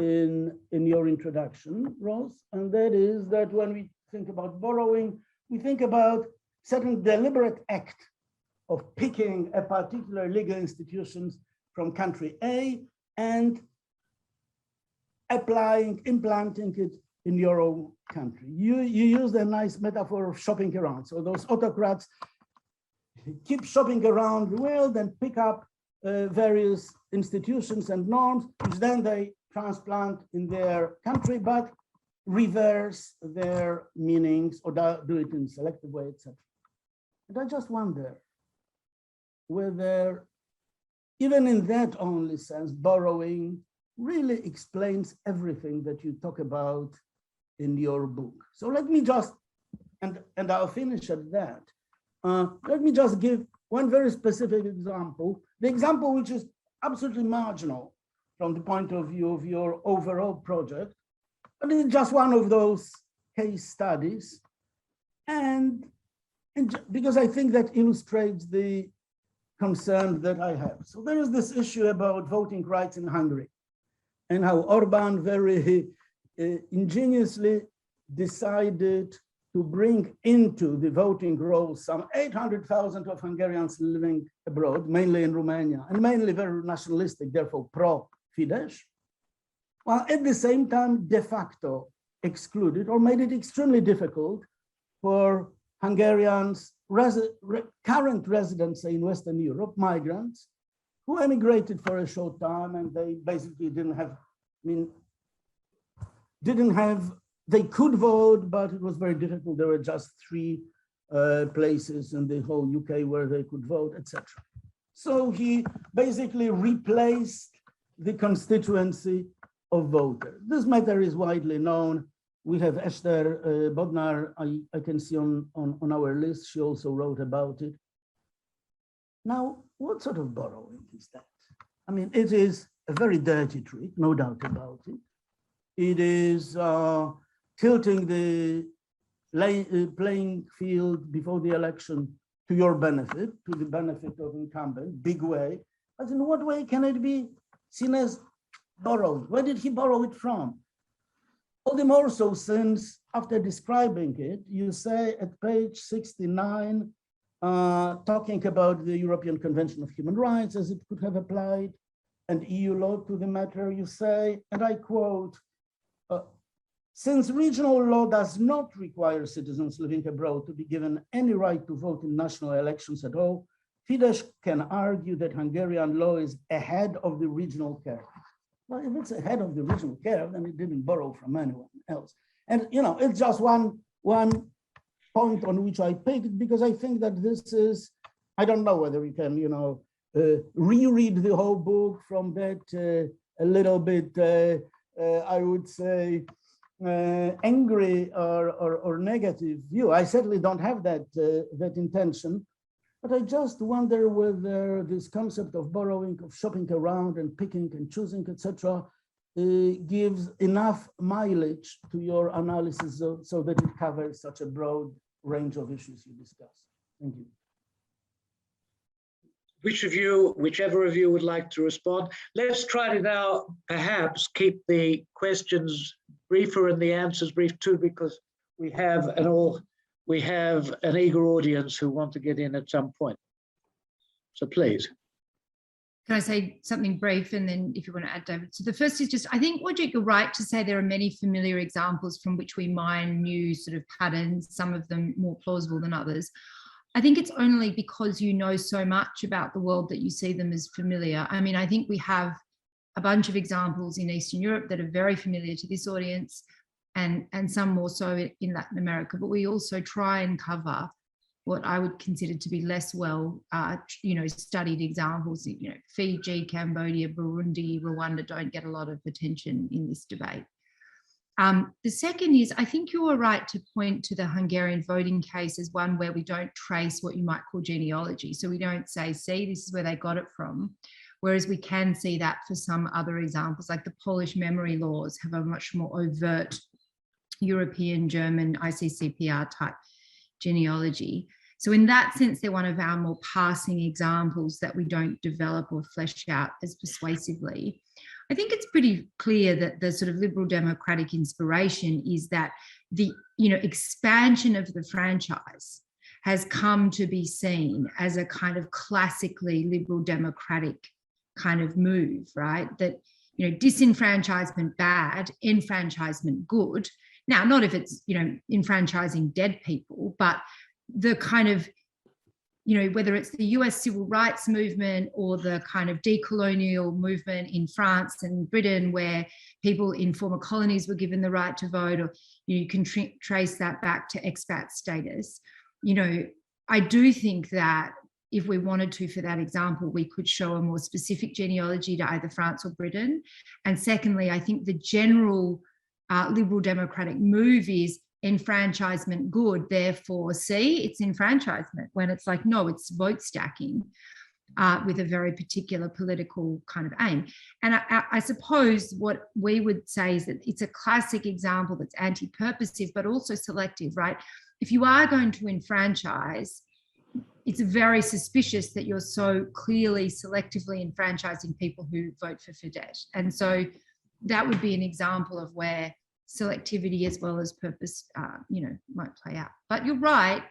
in your introduction, Ross, and that is that when we think about borrowing, we think about certain deliberate act of picking a particular legal institutions from country A and implanting it in your own country. You used a nice metaphor of shopping around. So those autocrats keep shopping around the world and pick up various institutions and norms, which then they transplant in their country, but reverse their meanings or do it in a selective way, etc. And I just wonder whether, even in that only sense, borrowing really explains everything that you talk about in your book. So let me just, and I'll finish at that. Let me just give one very specific example, the example which is absolutely marginal from the point of view of your overall project, but it's just one of those case studies. And because I think that illustrates the concern that I have. So there is this issue about voting rights in Hungary and how Orban very ingeniously decided to bring into the voting rolls some 800,000 of Hungarians living abroad, mainly in Romania, and mainly very nationalistic, therefore pro-Fidesz, while at the same time de facto excluded or made it extremely difficult for Hungarians, current residents in Western Europe, migrants, who emigrated for a short time and they basically they could vote, but it was very difficult. There were just 3 places in the whole UK where they could vote, etc. So he basically replaced the constituency of voters. This matter is widely known. We have Esther Bodnar, I can see on our list. She also wrote about it. Now, what sort of borrowing is that? I mean, it is a very dirty trick, no doubt about it. It is tilting the playing field before the election to your benefit, to the benefit of incumbent, big way. But in what way can it be seen as borrowing? Where did he borrow it from? All the more so since after describing it, you say at page 69, talking about the European Convention of Human Rights as it could have applied and EU law to the matter, you say, and I quote, since regional law does not require citizens living abroad to be given any right to vote in national elections at all, Fidesz can argue that Hungarian law is ahead of the regional curve. Well, if it's ahead of the regional curve, then it didn't borrow from anyone else. And it's just one point on which I picked, because I think that this is, I don't know whether we can, reread the whole book from that a little bit, I would say, angry or negative view. I certainly don't have that intention, but I just wonder whether this concept of borrowing, of shopping around and picking and choosing, etc., gives enough mileage to your analysis so that it covers such a broad range of issues you discuss. Thank you. whichever of you would like to respond. Let's try to now perhaps keep the questions briefer and the answers brief too, because we have an eager audience who want to get in at some point. So please. Can I say something brief, and then if you want to add, David? So the first is just, I think, Wojciech, you're right to say there are many familiar examples from which we mine new sort of patterns, some of them more plausible than others. I think it's only because you know so much about the world that you see them as familiar. I mean, I think we have a bunch of examples in Eastern Europe that are very familiar to this audience, and some more so in Latin America, but we also try and cover what I would consider to be less well, studied examples. Fiji, Cambodia, Burundi, Rwanda don't get a lot of attention in this debate. The second is, I think you were right to point to the Hungarian voting case as one where we don't trace what you might call genealogy. So we don't say, see, this is where they got it from. Whereas we can see that for some other examples, like the Polish memory laws have a much more overt European, German, ICCPR type genealogy. So in that sense, they're one of our more passing examples that we don't develop or flesh out as persuasively. I think it's pretty clear that the sort of liberal democratic inspiration is that the expansion of the franchise has come to be seen as a kind of classically liberal democratic kind of move, right? That, disenfranchisement bad, enfranchisement good. Now, not if it's, enfranchising dead people, but the kind of, whether it's the US civil rights movement or the kind of decolonial movement in France and Britain, where people in former colonies were given the right to vote, or you can trace that back to expat status. I do think that if we wanted to, for that example, we could show a more specific genealogy to either France or Britain. And secondly, I think the general liberal democratic move is enfranchisement good, therefore see, it's enfranchisement, when it's like, no, it's vote stacking with a very particular political kind of aim. And I suppose what we would say is that it's a classic example that's anti-purposive, but also selective, right? If you are going to enfranchise, it's very suspicious that you're so clearly selectively enfranchising people who vote for Fidesz. And so that would be an example of where selectivity as well as purpose, might play out. But you're right,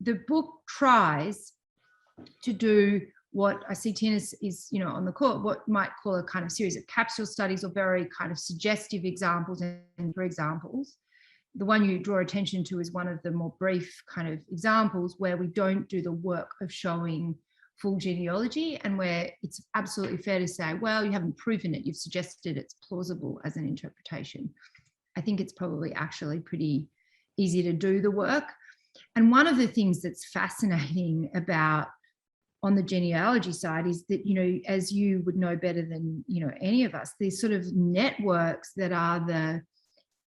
the book tries to do what I see Tina is, on the call, what might call a kind of series of capsule studies or very kind of suggestive examples and for examples. The one you draw attention to is one of the more brief kind of examples where we don't do the work of showing full genealogy, and where it's absolutely fair to say, well, you haven't proven it, you've suggested it's plausible as an interpretation. I think it's probably actually pretty easy to do the work. And one of the things that's fascinating about on the genealogy side is that, as you would know better than, any of us, these sort of networks that are the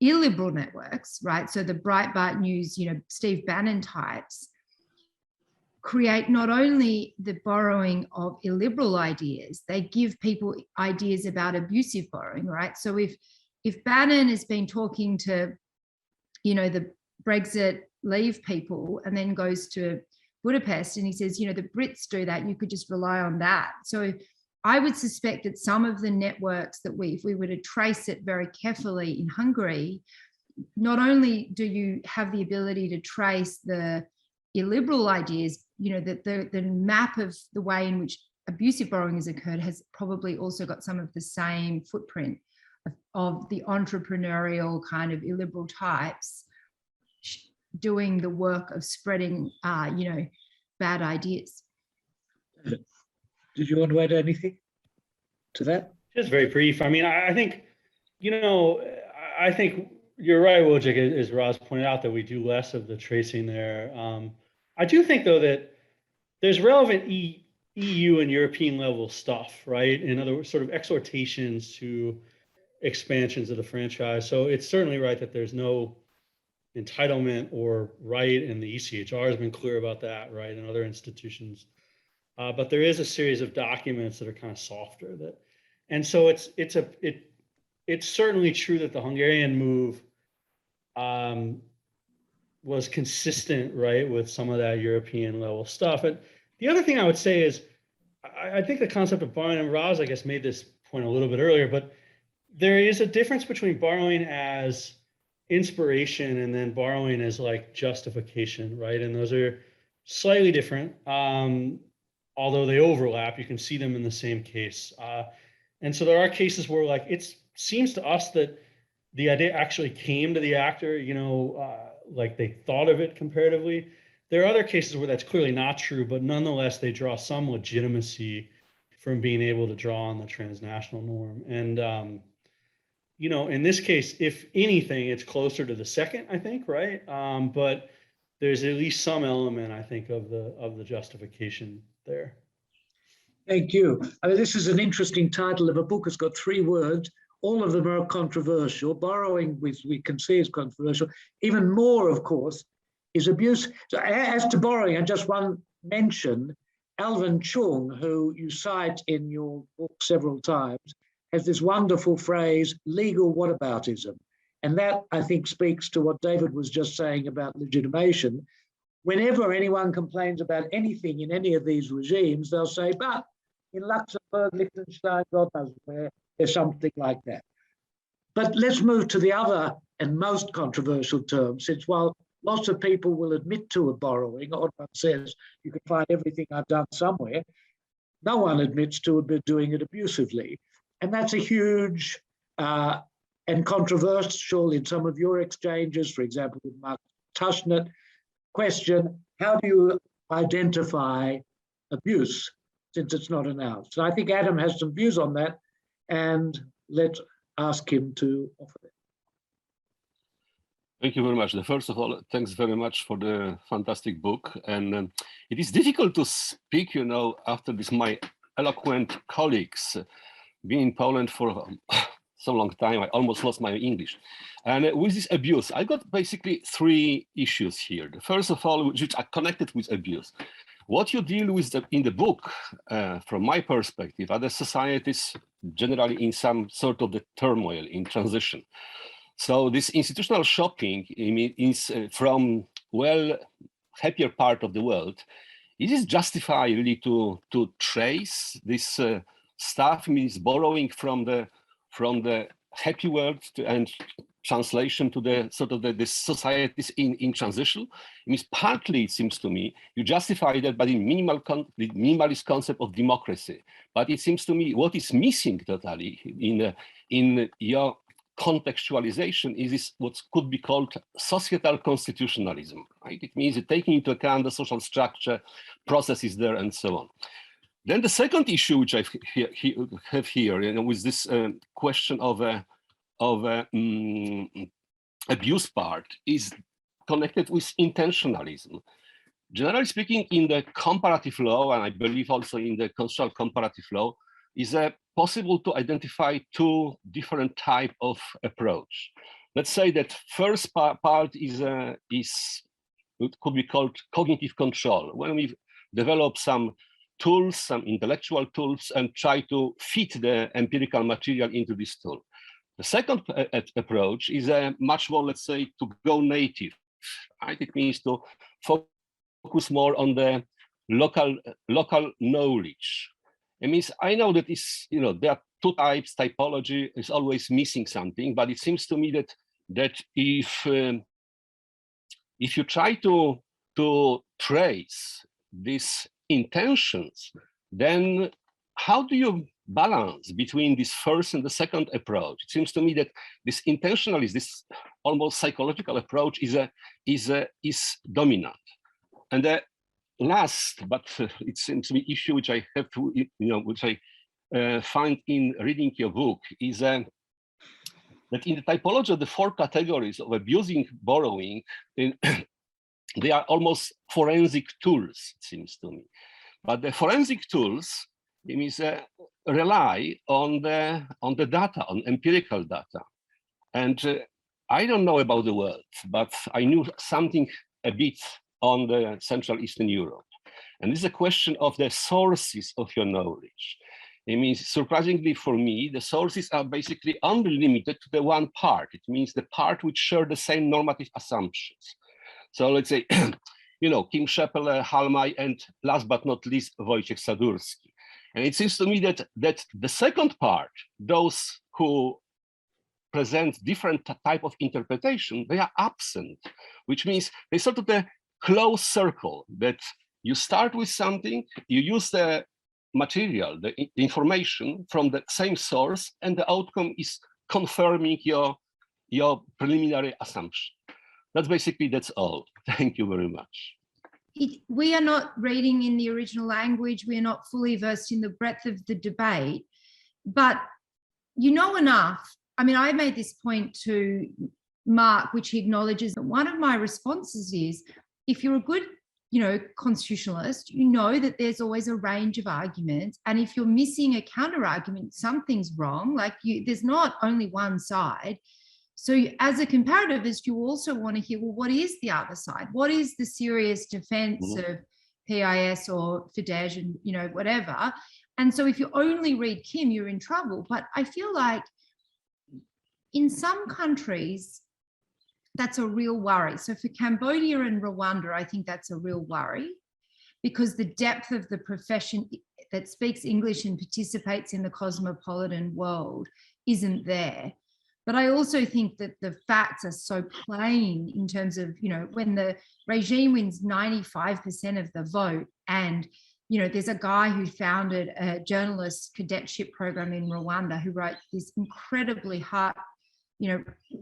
illiberal networks, right? So the Breitbart News, Steve Bannon types create not only the borrowing of illiberal ideas, they give people ideas about abusive borrowing, right? So if Bannon has been talking to, the Brexit Leave people and then goes to Budapest and he says, the Brits do that, you could just rely on that. So I would suspect that some of the networks that if we were to trace it very carefully in Hungary, not only do you have the ability to trace the illiberal ideas, that the map of the way in which abusive borrowing has occurred has probably also got some of the same footprint of the entrepreneurial kind of illiberal types doing the work of spreading, bad ideas. Did you want to add anything to that? Just very brief. I mean, I think, I think you're right, Wojciech, as Roz pointed out, that we do less of the tracing there. I do think, though, that there's relevant EU and European level stuff, right? In other words, sort of exhortations to expansions of the franchise. So it's certainly right that there's no entitlement or right, and the ECHR has been clear about that, right, and other institutions. But there is a series of documents that are kind of softer. And so it's certainly true that the Hungarian move was consistent, right, with some of that European level stuff. And the other thing I would say is, I think the concept of borrowing, and Roz, I guess, made this point a little bit earlier, but there is a difference between borrowing as inspiration and then borrowing as like justification, right? And those are slightly different, although they overlap. You can see them in the same case. And so there are cases where like it seems to us that the idea actually came to the actor, like they thought of it comparatively. There are other cases where that's clearly not true, but nonetheless, they draw some legitimacy from being able to draw on the transnational norm. And, in this case, if anything, it's closer to the second, I think, right? But there's at least some element, I think, of the justification there. Thank you. I mean, this is an interesting title of a book. It's got 3 words. All of them are controversial. Borrowing, we can see, is controversial. Even more, of course, is abuse. So as to borrowing, and just one mention, Alvin Chung, who you cite in your book several times, has this wonderful phrase, legal whataboutism. And that, I think, speaks to what David was just saying about legitimation. Whenever anyone complains about anything in any of these regimes, they'll say, but in Luxembourg, Liechtenstein, God knows where, there's something like that. But let's move to the other and most controversial term, since while lots of people will admit to a borrowing, or one says you can find everything I've done somewhere, no one admits to doing it abusively. And that's a huge and controversial in some of your exchanges, for example, with Mark Tushnet, question, how do you identify abuse since it's not announced? So I think Adam has some views on that, and let's ask him to offer them. Thank you very much. First of all, thanks very much for the fantastic book. And it is difficult to speak, after this, my eloquent colleagues being in Poland for so long time, I almost lost my English. And with this abuse, I got basically 3 issues here. The first of all, which are connected with abuse. What you deal with in the book, from my perspective, are the societies generally in some sort of the turmoil, in transition. So this institutional shopping is from happier part of the world. It is justified really to trace this stuff, means borrowing from the happy world and translation to the sort of the societies in transition. It means partly, it seems to me, you justify that by the minimalist concept of democracy. But it seems to me what is missing totally in your contextualization is what could be called societal constitutionalism, right? It means taking into account the social structure, processes there, and so on. Then the second issue which I have here, with this question of abuse part, is connected with intentionalism. Generally speaking, in the comparative law, and I believe also in the constitutional comparative law, is possible to identify 2 different types of approach. Let's say that first part is it could be called cognitive control, when we develop some tools, some intellectual tools, and try to fit the empirical material into this tool. The second approach is much more, let's say, to go native, right? It means to focus more on the local knowledge. It means I know that there are 2 types. Typology is always missing something, but it seems to me that if you try to trace these intentions, then how do you balance between this first and the second approach? It seems to me that this intentionalist, this almost psychological approach, is dominant. And the last, but it seems to be issue which I have to, which I find in reading your book, is that in the typology of the 4 categories of abusing borrowing, they are almost forensic tools, it seems to me. But the forensic tools, it means rely on the data, on empirical data. And I don't know about the world, but I knew something a bit on the Central Eastern Europe. And this is a question of the sources of your knowledge. It means, surprisingly for me, the sources are basically only limited to the one part. It means the part which share the same normative assumptions. So let's say, Kim Schepeler, Halmay, and last but not least, Wojciech Sadurski. And it seems to me that the second part, those who present different type of interpretation, they are absent, which means they sort of a closed circle that you start with something, you use the material, the information from the same source, and the outcome is confirming your preliminary assumption. That's all. Thank you very much. We are not reading in the original language. We are not fully versed in the breadth of the debate, but you know enough. I mean, I made this point to Mark, which he acknowledges that one of my responses is, if you're a good, constitutionalist, you know that there's always a range of arguments. And if you're missing a counter argument, something's wrong. Like there's not only one side. So as a comparativist, you also want to hear, well, what is the other side? What is the serious defense of PIS or Fidesz and, whatever? And so if you only read Kim, you're in trouble. But I feel like in some countries, that's a real worry. So for Cambodia and Rwanda, I think that's a real worry because the depth of the profession that speaks English and participates in the cosmopolitan world isn't there. But I also think that the facts are so plain in terms of, when the regime wins 95% of the vote and, there's a guy who founded a journalist cadetship program in Rwanda who wrote this incredibly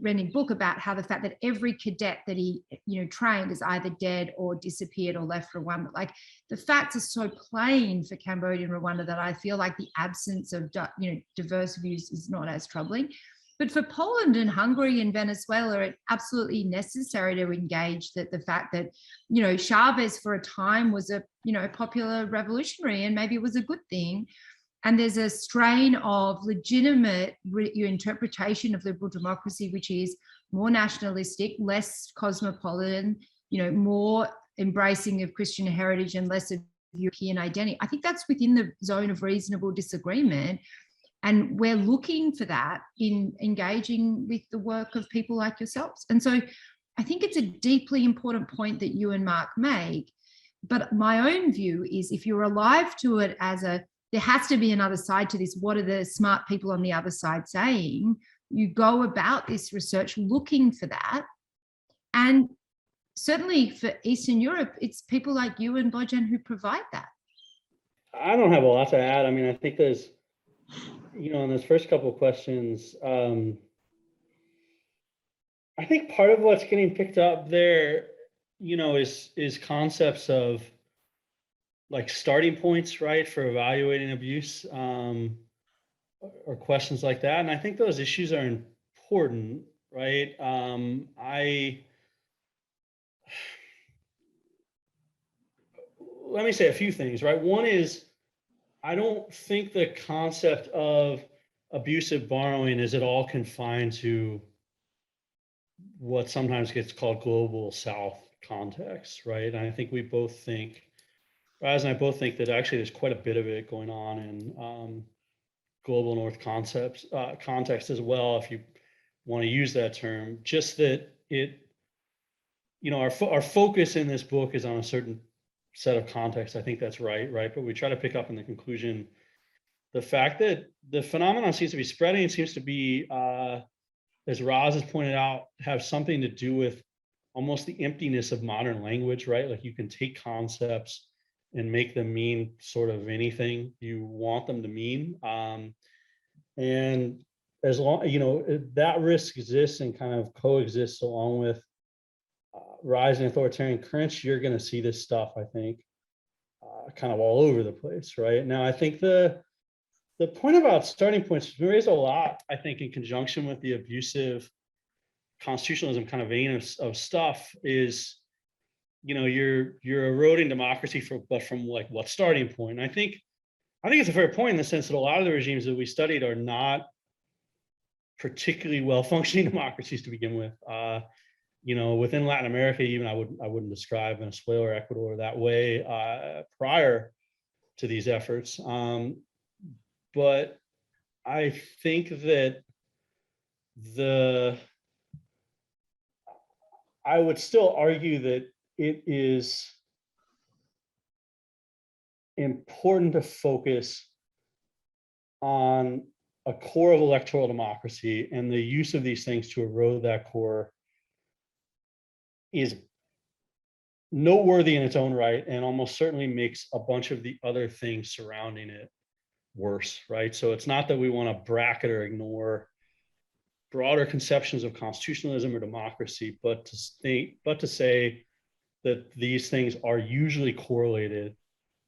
rending book about how the fact that every cadet that he, trained is either dead or disappeared or left Rwanda. Like the facts are so plain for Cambodia and Rwanda that I feel like the absence of, diverse views is not as troubling. But for Poland and Hungary and Venezuela, it's absolutely necessary to engage that the fact that, Chavez for a time was a, popular revolutionary and maybe it was a good thing. And there's a strain of legitimate interpretation of liberal democracy, which is more nationalistic, less cosmopolitan, more embracing of Christian heritage and less of European identity. I think that's within the zone of reasonable disagreement. And we're looking for that in engaging with the work of people like yourselves. And so I think it's a deeply important point that you and Mark make. But my own view is if you're alive to it as there has to be another side to this. What are the smart people on the other side saying? You go about this research looking for that. And certainly for Eastern Europe, it's people like you and Bojan who provide that. I don't have a lot to add. I mean, I think there's, in those first couple of questions, I think part of what's getting picked up there, is concepts of like starting points, right, for evaluating abuse, or questions like that. And I think those issues are important, right? Let me say a few things, right? One is, I don't think the concept of abusive borrowing is at all confined to what sometimes gets called global South context, right? And I think we both think, Raz and I both think that actually there's quite a bit of it going on in global North context as well, if you want to use that term. Just that it, our focus in this book is on a certain set of contexts. I think that's right? But we try to pick up in the conclusion the fact that the phenomenon seems to be spreading. It seems to be, as Raz has pointed out, have something to do with almost the emptiness of modern language, right? Like you can take concepts and make them mean sort of anything you want them to mean. And as long, that risk exists and kind of coexists along with rising authoritarian currents, you're going to see this stuff, I think, kind of all over the place, right? Now, I think the point about starting points, there is a lot, I think, in conjunction with the abusive constitutionalism kind of vein of stuff is, you're eroding democracy but from like what starting point? And I think it's a fair point in the sense that a lot of the regimes that we studied are not particularly well-functioning democracies to begin with. Within Latin America, even I wouldn't describe Venezuela or Ecuador that way prior to these efforts. But I think that I would still argue that it is important to focus on a core of electoral democracy, and the use of these things to erode that core is noteworthy in its own right, and almost certainly makes a bunch of the other things surrounding it worse, right? So it's not that we want to bracket or ignore broader conceptions of constitutionalism or democracy, but to say that these things are usually correlated,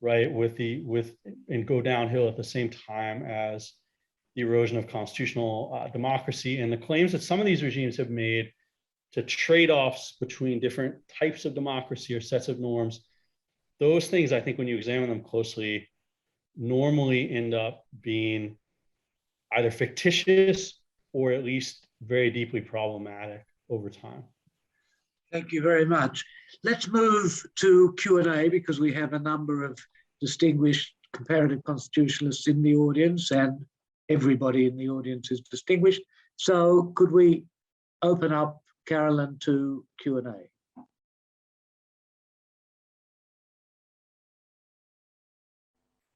right, and go downhill at the same time as the erosion of constitutional democracy, and the claims that some of these regimes have made to trade-offs between different types of democracy or sets of norms. Those things, I think, when you examine them closely, normally end up being either fictitious or at least very deeply problematic over time. Thank you very much. Let's move to Q&A because we have a number of distinguished comparative constitutionalists in the audience, and everybody in the audience is distinguished. So could we open up, Carolyn, to Q&A?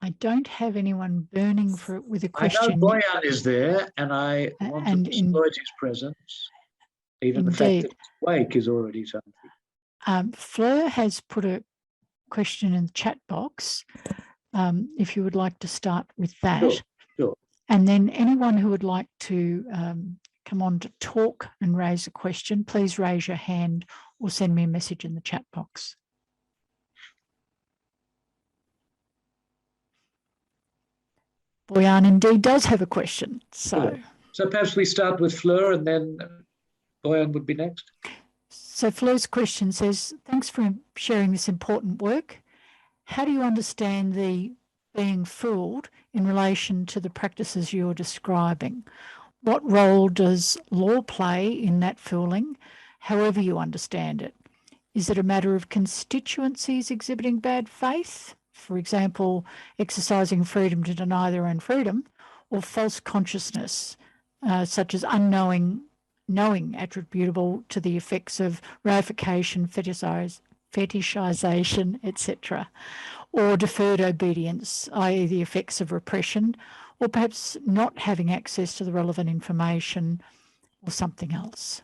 I don't have anyone burning for it with a I know question. Boyan is there, and I want to exploit his presence. Even the fact that Wake is already something. Fleur has put a question in the chat box, if you would like to start with that. Sure. And then anyone who would like to come on to talk and raise a question, please raise your hand or send me a message in the chat box. Boyan indeed does have a question. So perhaps we start with Fleur and then Boyan would be next. So Fleur's question says, thanks for sharing this important work. How do you understand the being fooled in relation to the practices you're describing? What role does law play in that fooling, however you understand it? Is it a matter of constituencies exhibiting bad faith, for example, exercising freedom to deny their own freedom, or false consciousness, such as knowing attributable to the effects of reification, fetishization, etc., or deferred obedience, i.e. the effects of repression, or perhaps not having access to the relevant information, or something else?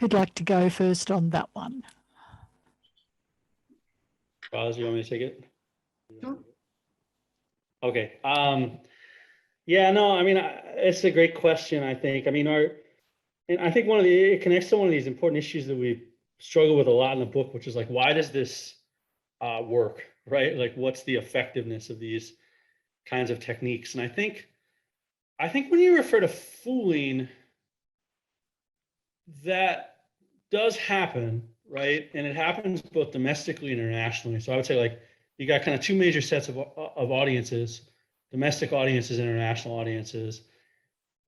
Who'd like to go first on that one? Roz, you want me to take it? Sure. Okay. Yeah, no, I mean, it's a great question, I think. I mean, and I think it connects to one of these important issues that we struggle with a lot in the book, which is like, why does this work, right? Like, what's the effectiveness of these kinds of techniques? And I think when you refer to fooling, that does happen, right? And it happens both domestically and internationally. So I would say, like, you got kind of two major sets of audiences: domestic audiences, international audiences.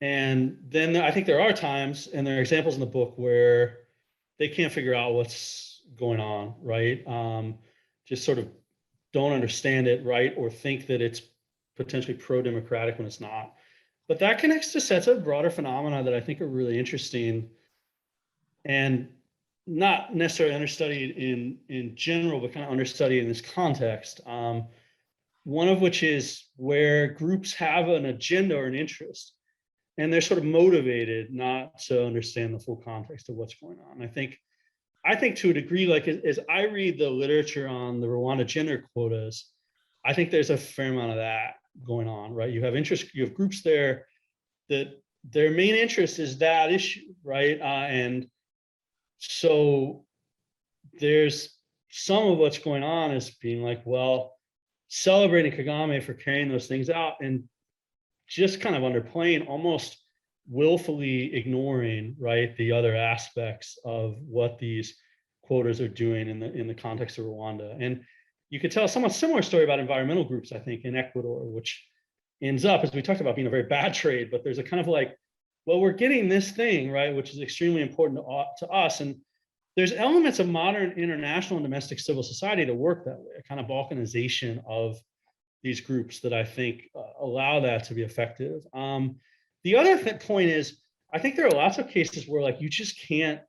And then I think there are times, and there are examples in the book, where they can't figure out what's going on, right? Just sort of don't understand it, right? Or think that it's potentially pro-democratic when it's not. But that connects to sets of broader phenomena that I think are really interesting and not necessarily understudied in general, but kind of understudied in this context. One of which is where groups have an agenda or an interest, and they're sort of motivated not to understand the full context of what's going on. I think to a degree, like as I read the literature on the Rwanda gender quotas, I think there's a fair amount of that going on, right? You have groups there that their main interest is that issue, right? And so there's some of what's going on is being like, well, celebrating Kagame for carrying those things out and just kind of underplaying, almost willfully ignoring, right, the other aspects of what these quotas are doing in the context of Rwanda. And you could tell a somewhat similar story about environmental groups, I think, in Ecuador, which ends up, as we talked about, being a very bad trade. But there's a kind of like, well, we're getting this thing, right, which is extremely important to us. And there's elements of modern international and domestic civil society to work that way, a kind of balkanization of these groups that I think allow that to be effective. The other point is, I think there are lots of cases where, like, you just can't,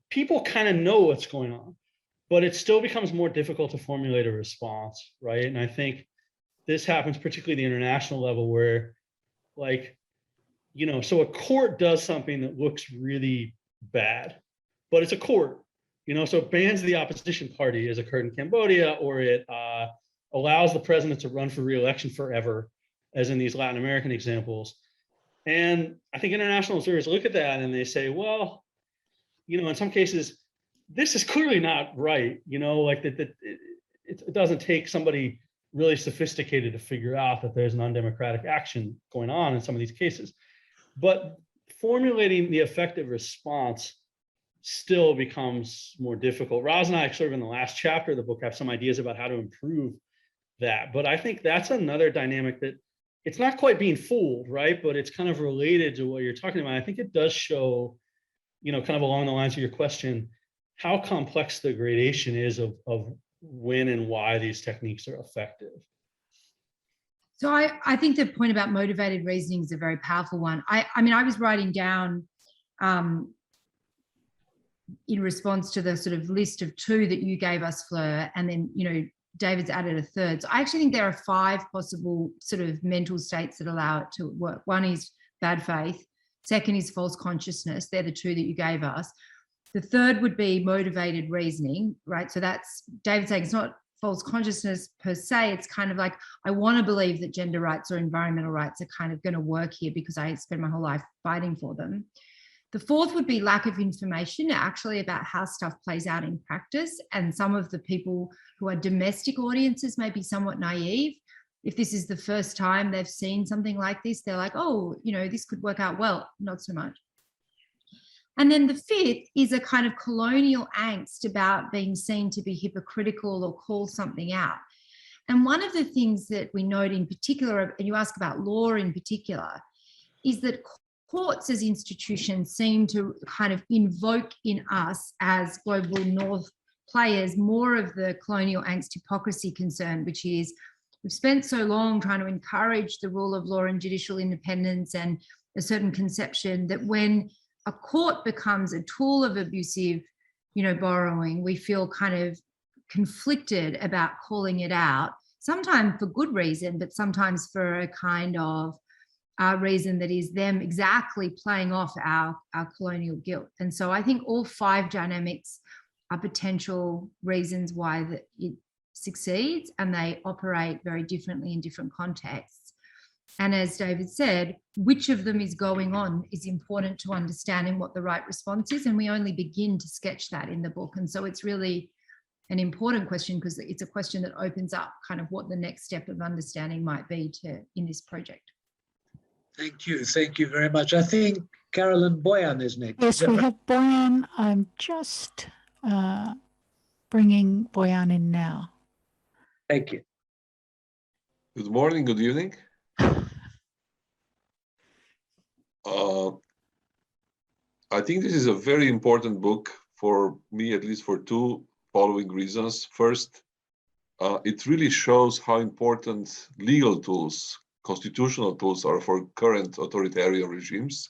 people kind of know what's going on, but it still becomes more difficult to formulate a response, right? And I think this happens particularly at the international level, where Like, so a court does something that looks really bad, but it's a court, so it bans the opposition party, as occurred in Cambodia, or it allows the president to run for re-election forever, as in these Latin American examples. And I think international observers look at that and they say, well, in some cases, this is clearly not right, like that it doesn't take somebody really sophisticated to figure out that there's an undemocratic action going on in some of these cases. But formulating the effective response still becomes more difficult. Roz and I, sort of in the last chapter of the book, have some ideas about how to improve that. But I think that's another dynamic that it's not quite being fooled, right? But it's kind of related to what you're talking about. I think it does show, kind of along the lines of your question, how complex the gradation is of when and why these techniques are effective. So I think the point about motivated reasoning is a very powerful one. I mean, I was writing down in response to the sort of list of 2 that you gave us, Fleur, and then, David's added a third. So I actually think there are 5 possible sort of mental states that allow it to work. One is bad faith. Second is false consciousness. They're the 2 that you gave us. The third would be motivated reasoning, right? So that's David saying it's not false consciousness per se. It's kind of like, I want to believe that gender rights or environmental rights are kind of going to work here because I spend my whole life fighting for them. The fourth would be lack of information actually about how stuff plays out in practice. And some of the people who are domestic audiences may be somewhat naive. If this is the first time they've seen something like this, they're like, oh, this could work out well. Not so much. And then the fifth is a kind of colonial angst about being seen to be hypocritical or call something out. And one of the things that we note in particular, and you ask about law in particular, is that courts as institutions seem to kind of invoke in us as global north players more of the colonial angst hypocrisy concern, which is we've spent so long trying to encourage the rule of law and judicial independence and a certain conception that when a court becomes a tool of abusive, borrowing, we feel kind of conflicted about calling it out, sometimes for good reason, but sometimes for a kind of reason that is them exactly playing off our colonial guilt. And so I think all 5 dynamics are potential reasons why it succeeds, and they operate very differently in different contexts. And as David said, which of them is going on is important to understanding what the right response is. And we only begin to sketch that in the book. And so it's really an important question because it's a question that opens up kind of what the next step of understanding might be in this project. Thank you. Thank you very much. I think Carolyn Boyan is next. Yes, we have Boyan. I'm just bringing Boyan in now. Thank you. Good morning, good evening. I think this is a very important book for me, at least for 2 following reasons. First, it really shows how important legal tools, constitutional tools are for current authoritarian regimes.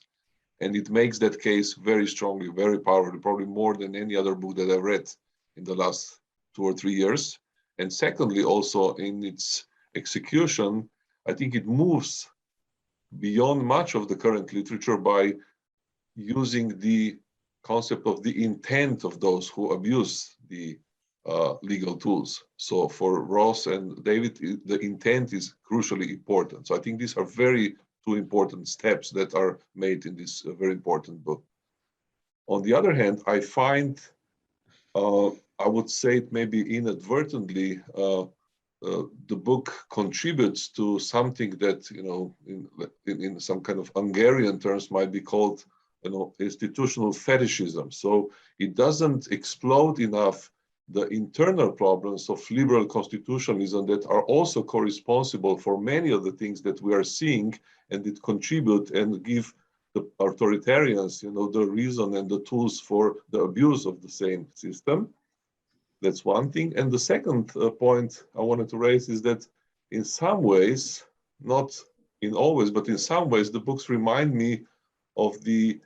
And it makes that case very strongly, very powerful, probably more than any other book that I've read in the last 2 or 3 years. And secondly, also in its execution, I think it moves beyond much of the current literature by using the concept of the intent of those who abuse the legal tools. So for Ross and David, the intent is crucially important. So I think these are 2 important steps that are made in this very important book. On the other hand, I find, I would say it maybe inadvertently, the book contributes to something that, in some kind of Hungarian terms might be called, institutional fetishism. So it doesn't explode enough the internal problems of liberal constitutionalism that are also co-responsible for many of the things that we are seeing, and that contribute and give the authoritarians, the reason and the tools for the abuse of the same system. That's one thing. And the second point I wanted to raise is that in some ways, not in all ways, but in some ways, the books remind me of the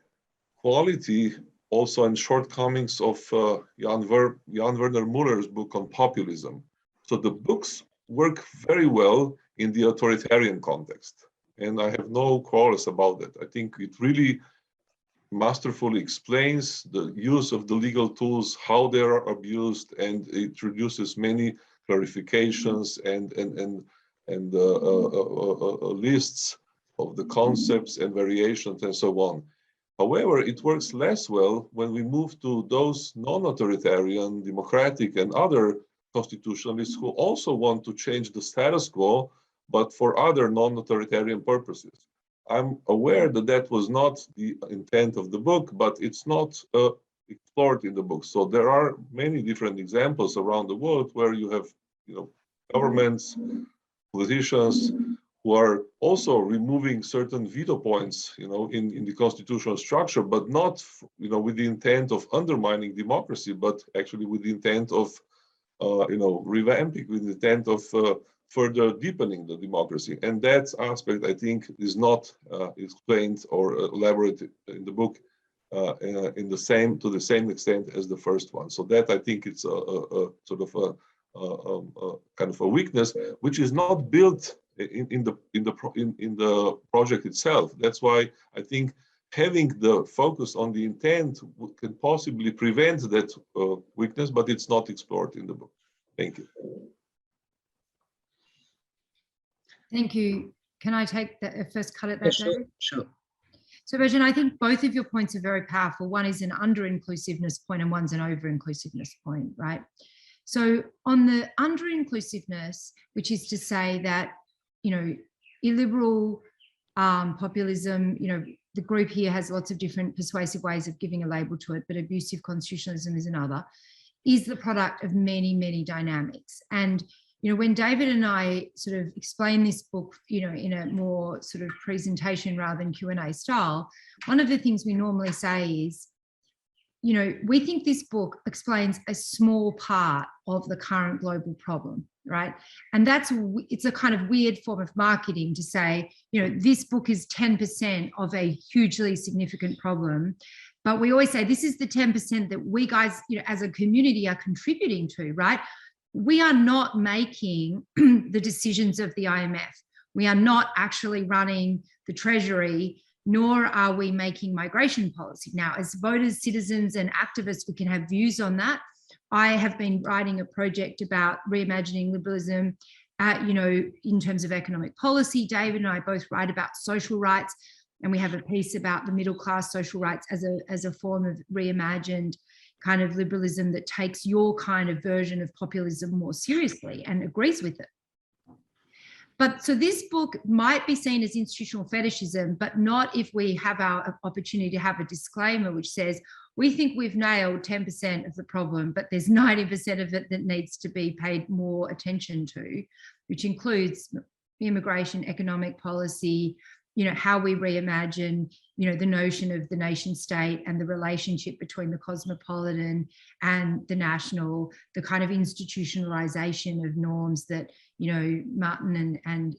quality also and shortcomings of Jan Werner Muller's book on populism. So the books work very well in the authoritarian context. and I have no quarrels about that. I think it really masterfully explains the use of the legal tools, how they are abused, and it introduces many clarifications and lists of the concepts and variations and so on. However, it works less well when we move to those non-authoritarian, democratic, and other constitutionalists who also want to change the status quo, but for other non-authoritarian purposes. I'm aware that that was not the intent of the book, but it's not explored in the book. So there are many different examples around the world where you have, governments, politicians who are also removing certain veto points, in the constitutional structure, but not, with the intent of undermining democracy, but actually with the intent of, revamping, with the intent of further deepening the democracy. And that aspect, I think, is not explained or elaborated in the book to the same extent as the first one. So that, I think, it's a sort of a kind of a weakness, which is not built in the project itself. That's why I think having the focus on the intent can possibly prevent that weakness, but it's not explored in the book. Thank you. Thank you. Can I take the first cut at that, Sure, David? sure. So, Rajan, I think both of your points are very powerful. One is an under-inclusiveness point and one's an over-inclusiveness point, right? So on the under-inclusiveness, which is to say that, illiberal populism, the group here has lots of different persuasive ways of giving a label to it, but abusive constitutionalism is another, is the product of many, many dynamics. And when David and I sort of explain this book, in a more sort of presentation rather than Q&A style, one of the things we normally say is, we think this book explains a small part of the current global problem, right? And it's a kind of weird form of marketing to say, this book is 10% of a hugely significant problem. But we always say this is the 10% that we guys, as a community are contributing to, right? We are not making the decisions of the IMF. We are not actually running the Treasury, nor are we making migration policy. Now, as voters, citizens, and activists, we can have views on that. I have been writing a project about reimagining liberalism, in terms of economic policy. David and I both write about social rights, and we have a piece about the middle class social rights as a form of reimagined kind of liberalism that takes your kind of version of populism more seriously and agrees with it. But so this book might be seen as institutional fetishism, but not if we have our opportunity to have a disclaimer which says, we think we've nailed 10% of the problem, but there's 90% of it that needs to be paid more attention to, which includes immigration, economic policy, how we reimagine, the notion of the nation state and the relationship between the cosmopolitan and the national, the kind of institutionalization of norms that, Martin and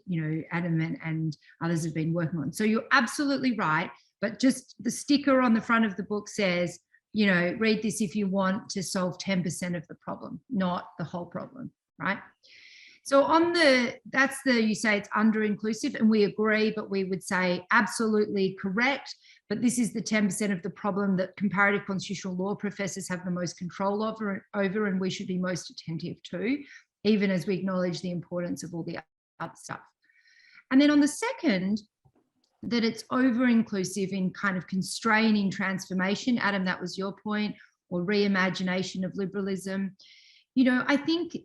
Adam and others have been working on. So you're absolutely right, but just the sticker on the front of the book says, read this if you want to solve 10% of the problem, not the whole problem, right? So you say it's under-inclusive, and we agree, but we would say absolutely correct. But this is the 10% of the problem that comparative constitutional law professors have the most control over, and we should be most attentive to, even as we acknowledge the importance of all the other stuff. And then on the second, that it's over-inclusive in kind of constraining transformation. Adam, that was your point, or reimagination of liberalism. I think,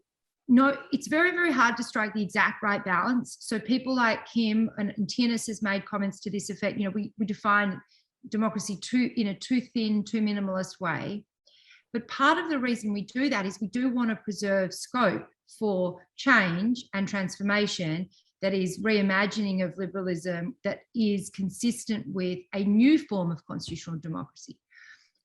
no, it's very, very hard to strike the exact right balance. So people like Kim and Tiernes has made comments to this effect. We define democracy in a too thin, too minimalist way. But part of the reason we do that is we do want to preserve scope for change and transformation that is reimagining of liberalism that is consistent with a new form of constitutional democracy.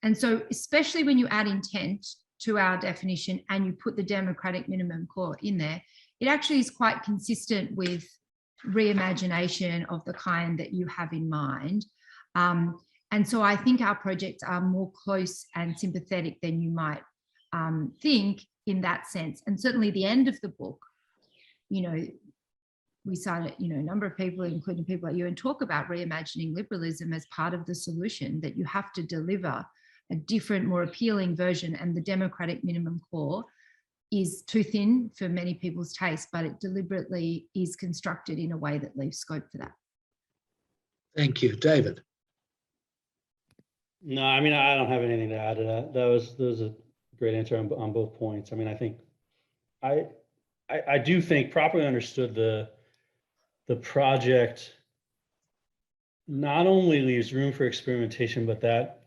And so, especially when you add intent to our definition and you put the democratic minimum core in there, it actually is quite consistent with reimagination of the kind that you have in mind. And so I think our projects are more close and sympathetic than you might think in that sense. And certainly the end of the book, we cite, a number of people, including people like you, and talk about reimagining liberalism as part of the solution, that you have to deliver a different, more appealing version, and the democratic minimum core is too thin for many people's taste, but it deliberately is constructed in a way that leaves scope for that. Thank you. David? No, I mean, I don't have anything to add to that. That was a great answer on both points. I mean, I think I do think, properly understood, the project not only leaves room for experimentation, but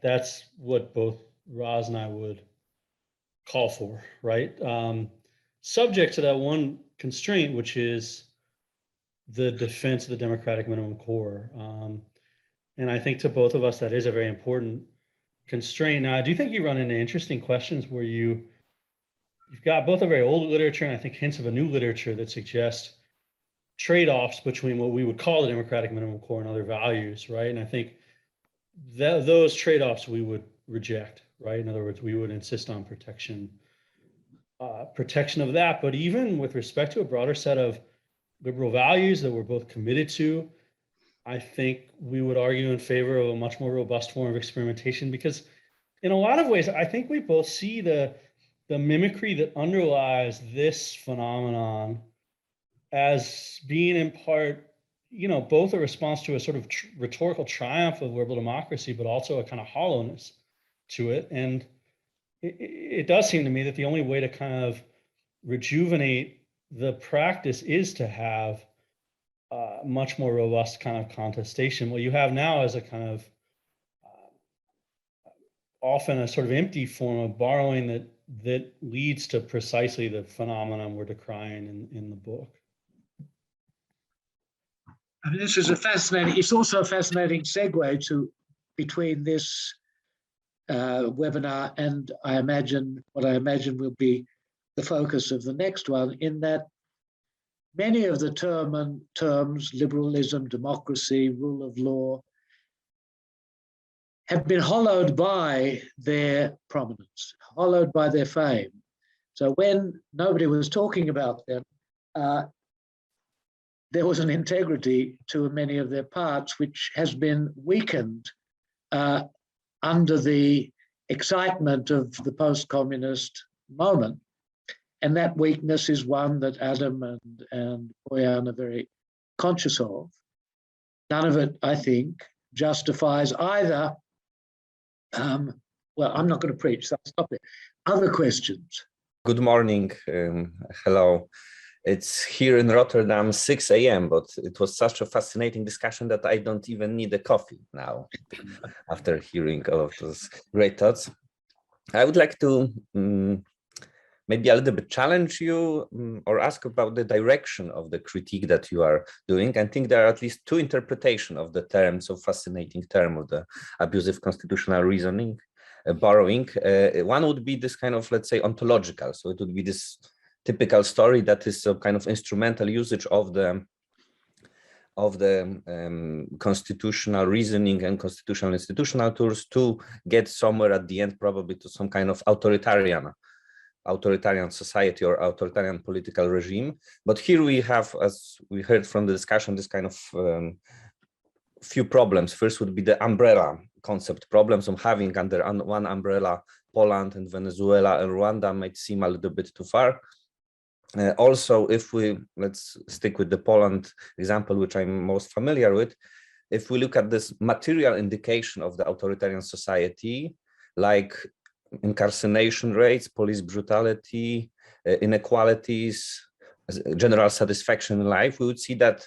that's what both Roz and I would call for, right? Subject to that one constraint, which is the defense of the democratic minimum core. And I think to both of us, that is a very important constraint. Now, I do think you run into interesting questions where you've got both a very old literature and I think hints of a new literature that suggests trade-offs between what we would call the democratic minimum core and other values, right? And I think that those trade-offs we would reject, right? In other words, we would insist on protection of that. But even with respect to a broader set of liberal values that we're both committed to, I think we would argue in favor of a much more robust form of experimentation, because in a lot of ways, I think we both see the mimicry that underlies this phenomenon as being in part, both a response to a sort of rhetorical triumph of liberal democracy, but also a kind of hollowness to it. And it does seem to me that the only way to kind of rejuvenate the practice is to have much more robust kind of contestation. What you have now is a kind of often a sort of empty form of borrowing that leads to precisely the phenomenon we're decrying in the book. I mean, this is it's also a fascinating segue between this webinar and what I imagine will be the focus of the next one, in that many of the terms, liberalism, democracy, rule of law, have been hollowed by their prominence, hollowed by their fame. So when nobody was talking about them, there was an integrity to many of their parts, which has been weakened under the excitement of the post-communist moment. And that weakness is one that Adam and Boyan are very conscious of. None of it, I think, justifies either. Well, I'm not going to preach, so I'll stop there. Other questions? Good morning. Hello. It's here in Rotterdam, 6 a.m., but it was such a fascinating discussion that I don't even need a coffee now after hearing all of those great thoughts. I would like to maybe a little bit challenge you or ask about the direction of the critique that you are doing. I think there are at least two interpretations of the term, so fascinating term of the abusive constitutional reasoning, borrowing. One would be this kind of, let's say, ontological. So it would be this typical story that is a kind of instrumental usage of the constitutional reasoning and constitutional institutional tools to get somewhere at the end, probably to some kind of authoritarian society or authoritarian political regime. But here we have, as we heard from the discussion, this kind of few problems. First would be the umbrella concept. Problems of having under one umbrella Poland and Venezuela and Rwanda might seem a little bit too far. Also, if let's stick with the Poland example, which I'm most familiar with, if we look at this material indication of the authoritarian society, like incarceration rates, police brutality, inequalities, general satisfaction in life, we would see that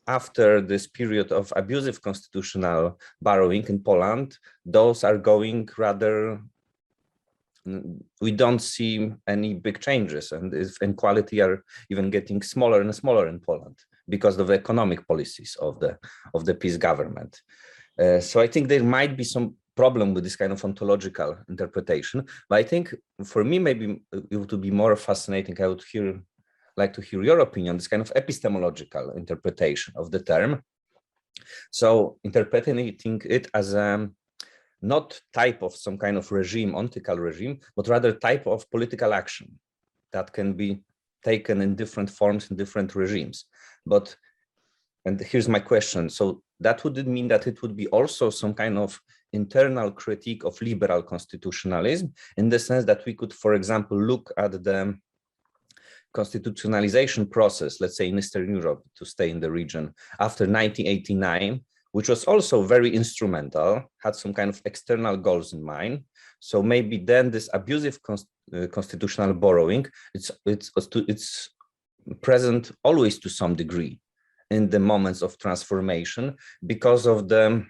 after this period of abusive constitutional borrowing in Poland, those are going rather, we don't see any big changes, and inequality are even getting smaller and smaller in Poland because of the economic policies of the PiS government. So I think there might be some problem with this kind of ontological interpretation, but I think for me, maybe it would be more fascinating. I would like to hear your opinion, this kind of epistemological interpretation of the term. So interpreting it as a not type of some kind of regime, ontological regime, but rather type of political action that can be taken in different forms in different regimes. But, and here's my question, so that would mean that it would be also some kind of internal critique of liberal constitutionalism, in the sense that we could, for example, look at the constitutionalization process, let's say in Eastern Europe, to stay in the region, after 1989, which was also very instrumental, had some kind of external goals in mind. So maybe then this abusive constitutional borrowing, it's present always to some degree in the moments of transformation, because of the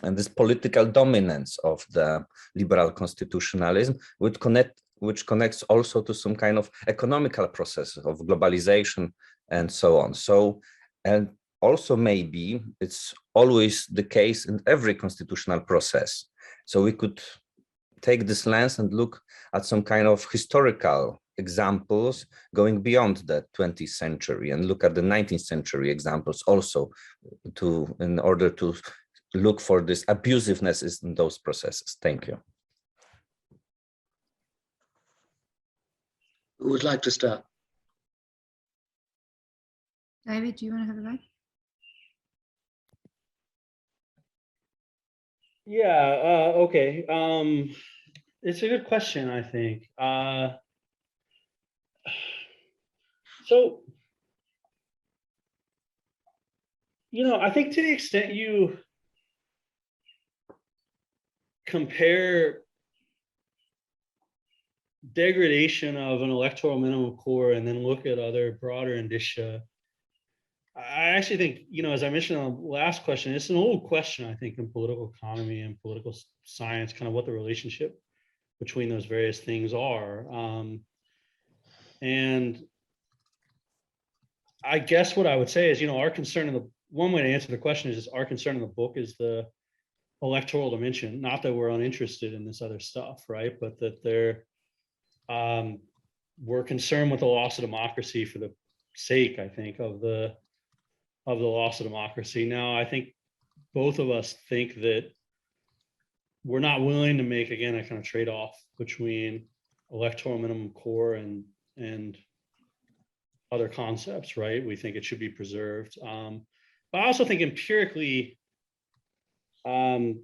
this political dominance of the liberal constitutionalism, which connects also to some kind of economical process of globalization and so on. So, and also maybe it's always the case in every constitutional process. So we could take this lens and look at some kind of historical examples going beyond the 20th century, and look at the 19th century examples also, in order to look for this abusiveness in those processes. Thank you. Who would like to start? David, do you want to have a go? Yeah, okay. It's a good question, I think. So, I think to the extent you compare degradation of an electoral minimum core and then look at other broader indicia, I actually think, as I mentioned on the last question, it's an old question, I think, in political economy and political science, kind of what the relationship between those various things are. And I guess what I would say is, our concern in the, one way to answer the question is our concern in the book is the electoral dimension, not that we're uninterested in this other stuff, right? But that we're concerned with the loss of democracy for the sake, I think, of the loss of democracy. Now, I think both of us think that we're not willing to make, again, a kind of trade-off between electoral minimum core and other concepts, right? We think it should be preserved. But I also think empirically, over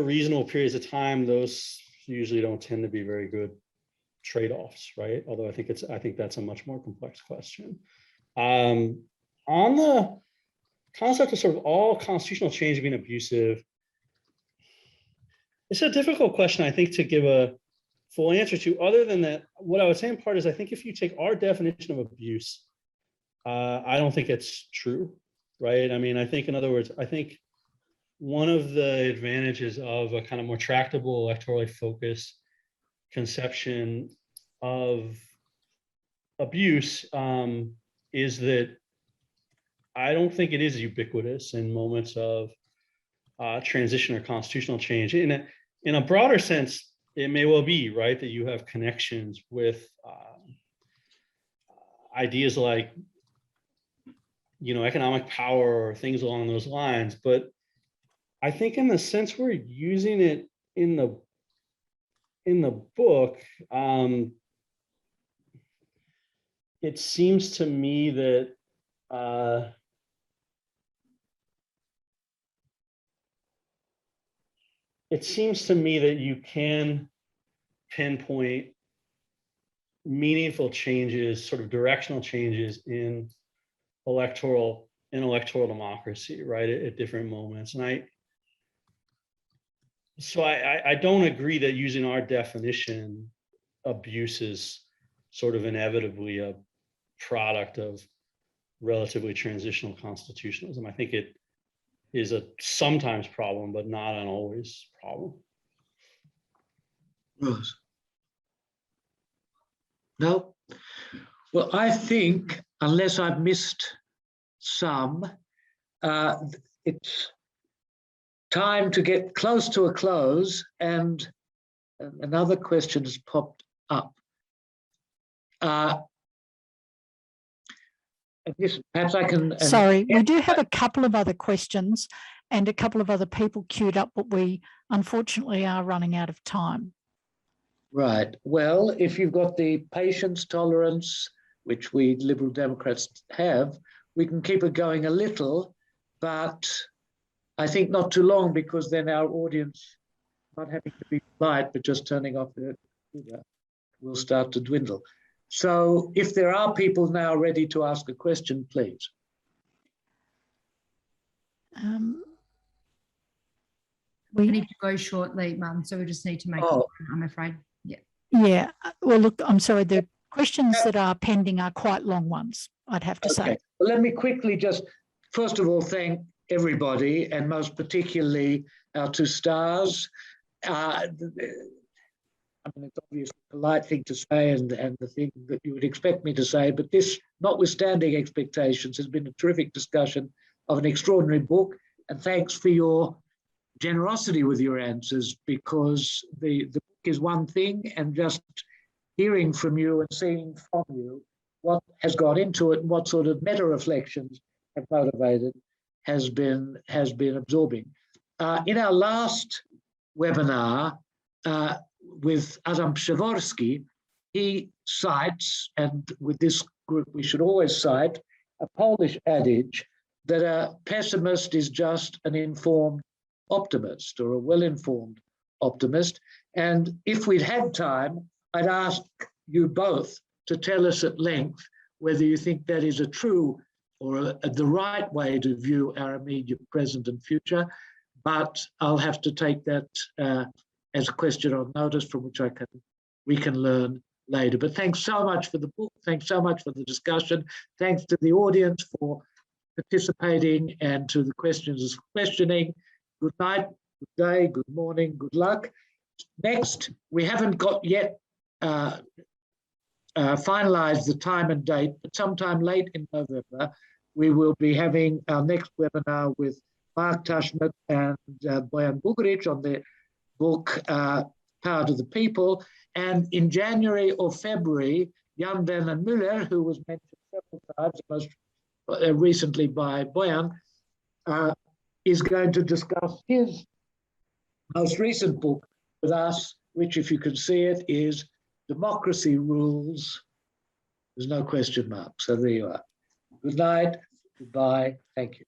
reasonable periods of time, those usually don't tend to be very good trade-offs, right? Although I think that's a much more complex question. On the concept of sort of all constitutional change being abusive, it's a difficult question, I think, to give a full answer to. Other than that, what I would say in part is, I think if you take our definition of abuse, I don't think it's true, right? I mean, I think, in other words, I think one of the advantages of a kind of more tractable, electorally focused conception of abuse is that I don't think it is ubiquitous in moments of transition or constitutional change. In a broader sense, it may well be, right, that you have connections with ideas like, economic power or things along those lines. But I think in the sense we're using it in the book, it seems to me that you can pinpoint meaningful changes, sort of directional changes in electoral democracy, right, at different moments. And I don't agree that using our definition, abuse is sort of inevitably a product of relatively transitional constitutionalism. I think it is a sometimes problem, but not an always problem. Rose? No? Well, I think, unless I've missed some, it's time to get close to a close, and another question has popped up. Perhaps I can. Sorry, we do have a couple of other questions and a couple of other people queued up, but we unfortunately are running out of time. Right. Well, if you've got the patience, tolerance, which we Liberal Democrats have, we can keep it going a little, but I think not too long, because then our audience, not having to be polite, but just turning off their computer, will start to dwindle. So if there are people now ready to ask a question, please. We need to go shortly, Mum, so we just need to make it, I'm afraid. Yeah. Yeah. Well, look, I'm sorry. The questions that are pending are quite long ones, I'd have to say. Well, let me quickly just, first of all, thank everybody, and most particularly our two stars. I mean, it's obviously a polite thing to say, and the thing that you would expect me to say, but this, notwithstanding expectations, has been a terrific discussion of an extraordinary book, and thanks for your generosity with your answers, because the book is one thing, and just hearing from you and seeing from you what has got into it and what sort of meta reflections have motivated has been absorbing. In our last webinar with Adam Przeworski, he cites, and with this group we should always cite, a Polish adage that a pessimist is just an informed optimist, or a well-informed optimist. And if we'd had time, I'd ask you both to tell us at length whether you think that is a true or the right way to view our immediate present and future. But I'll have to take that as a question on notice, from which we can learn later. But thanks so much for the book. Thanks so much for the discussion. Thanks to the audience for participating, and to the questioners questioning. Good night, good day, good morning, good luck. Next, we haven't got yet finalized the time and date, but sometime late in November, we will be having our next webinar with Mark Tashnet and Bojan Bugaric on the book Power to the People. And in January or February, Jan Werner Müller, who was mentioned several times, most recently by Bojan, is going to discuss his most recent book with us, which, if you can see it, is Democracy Rules. There's no question mark. So there you are. Good night. Goodbye. Thank you.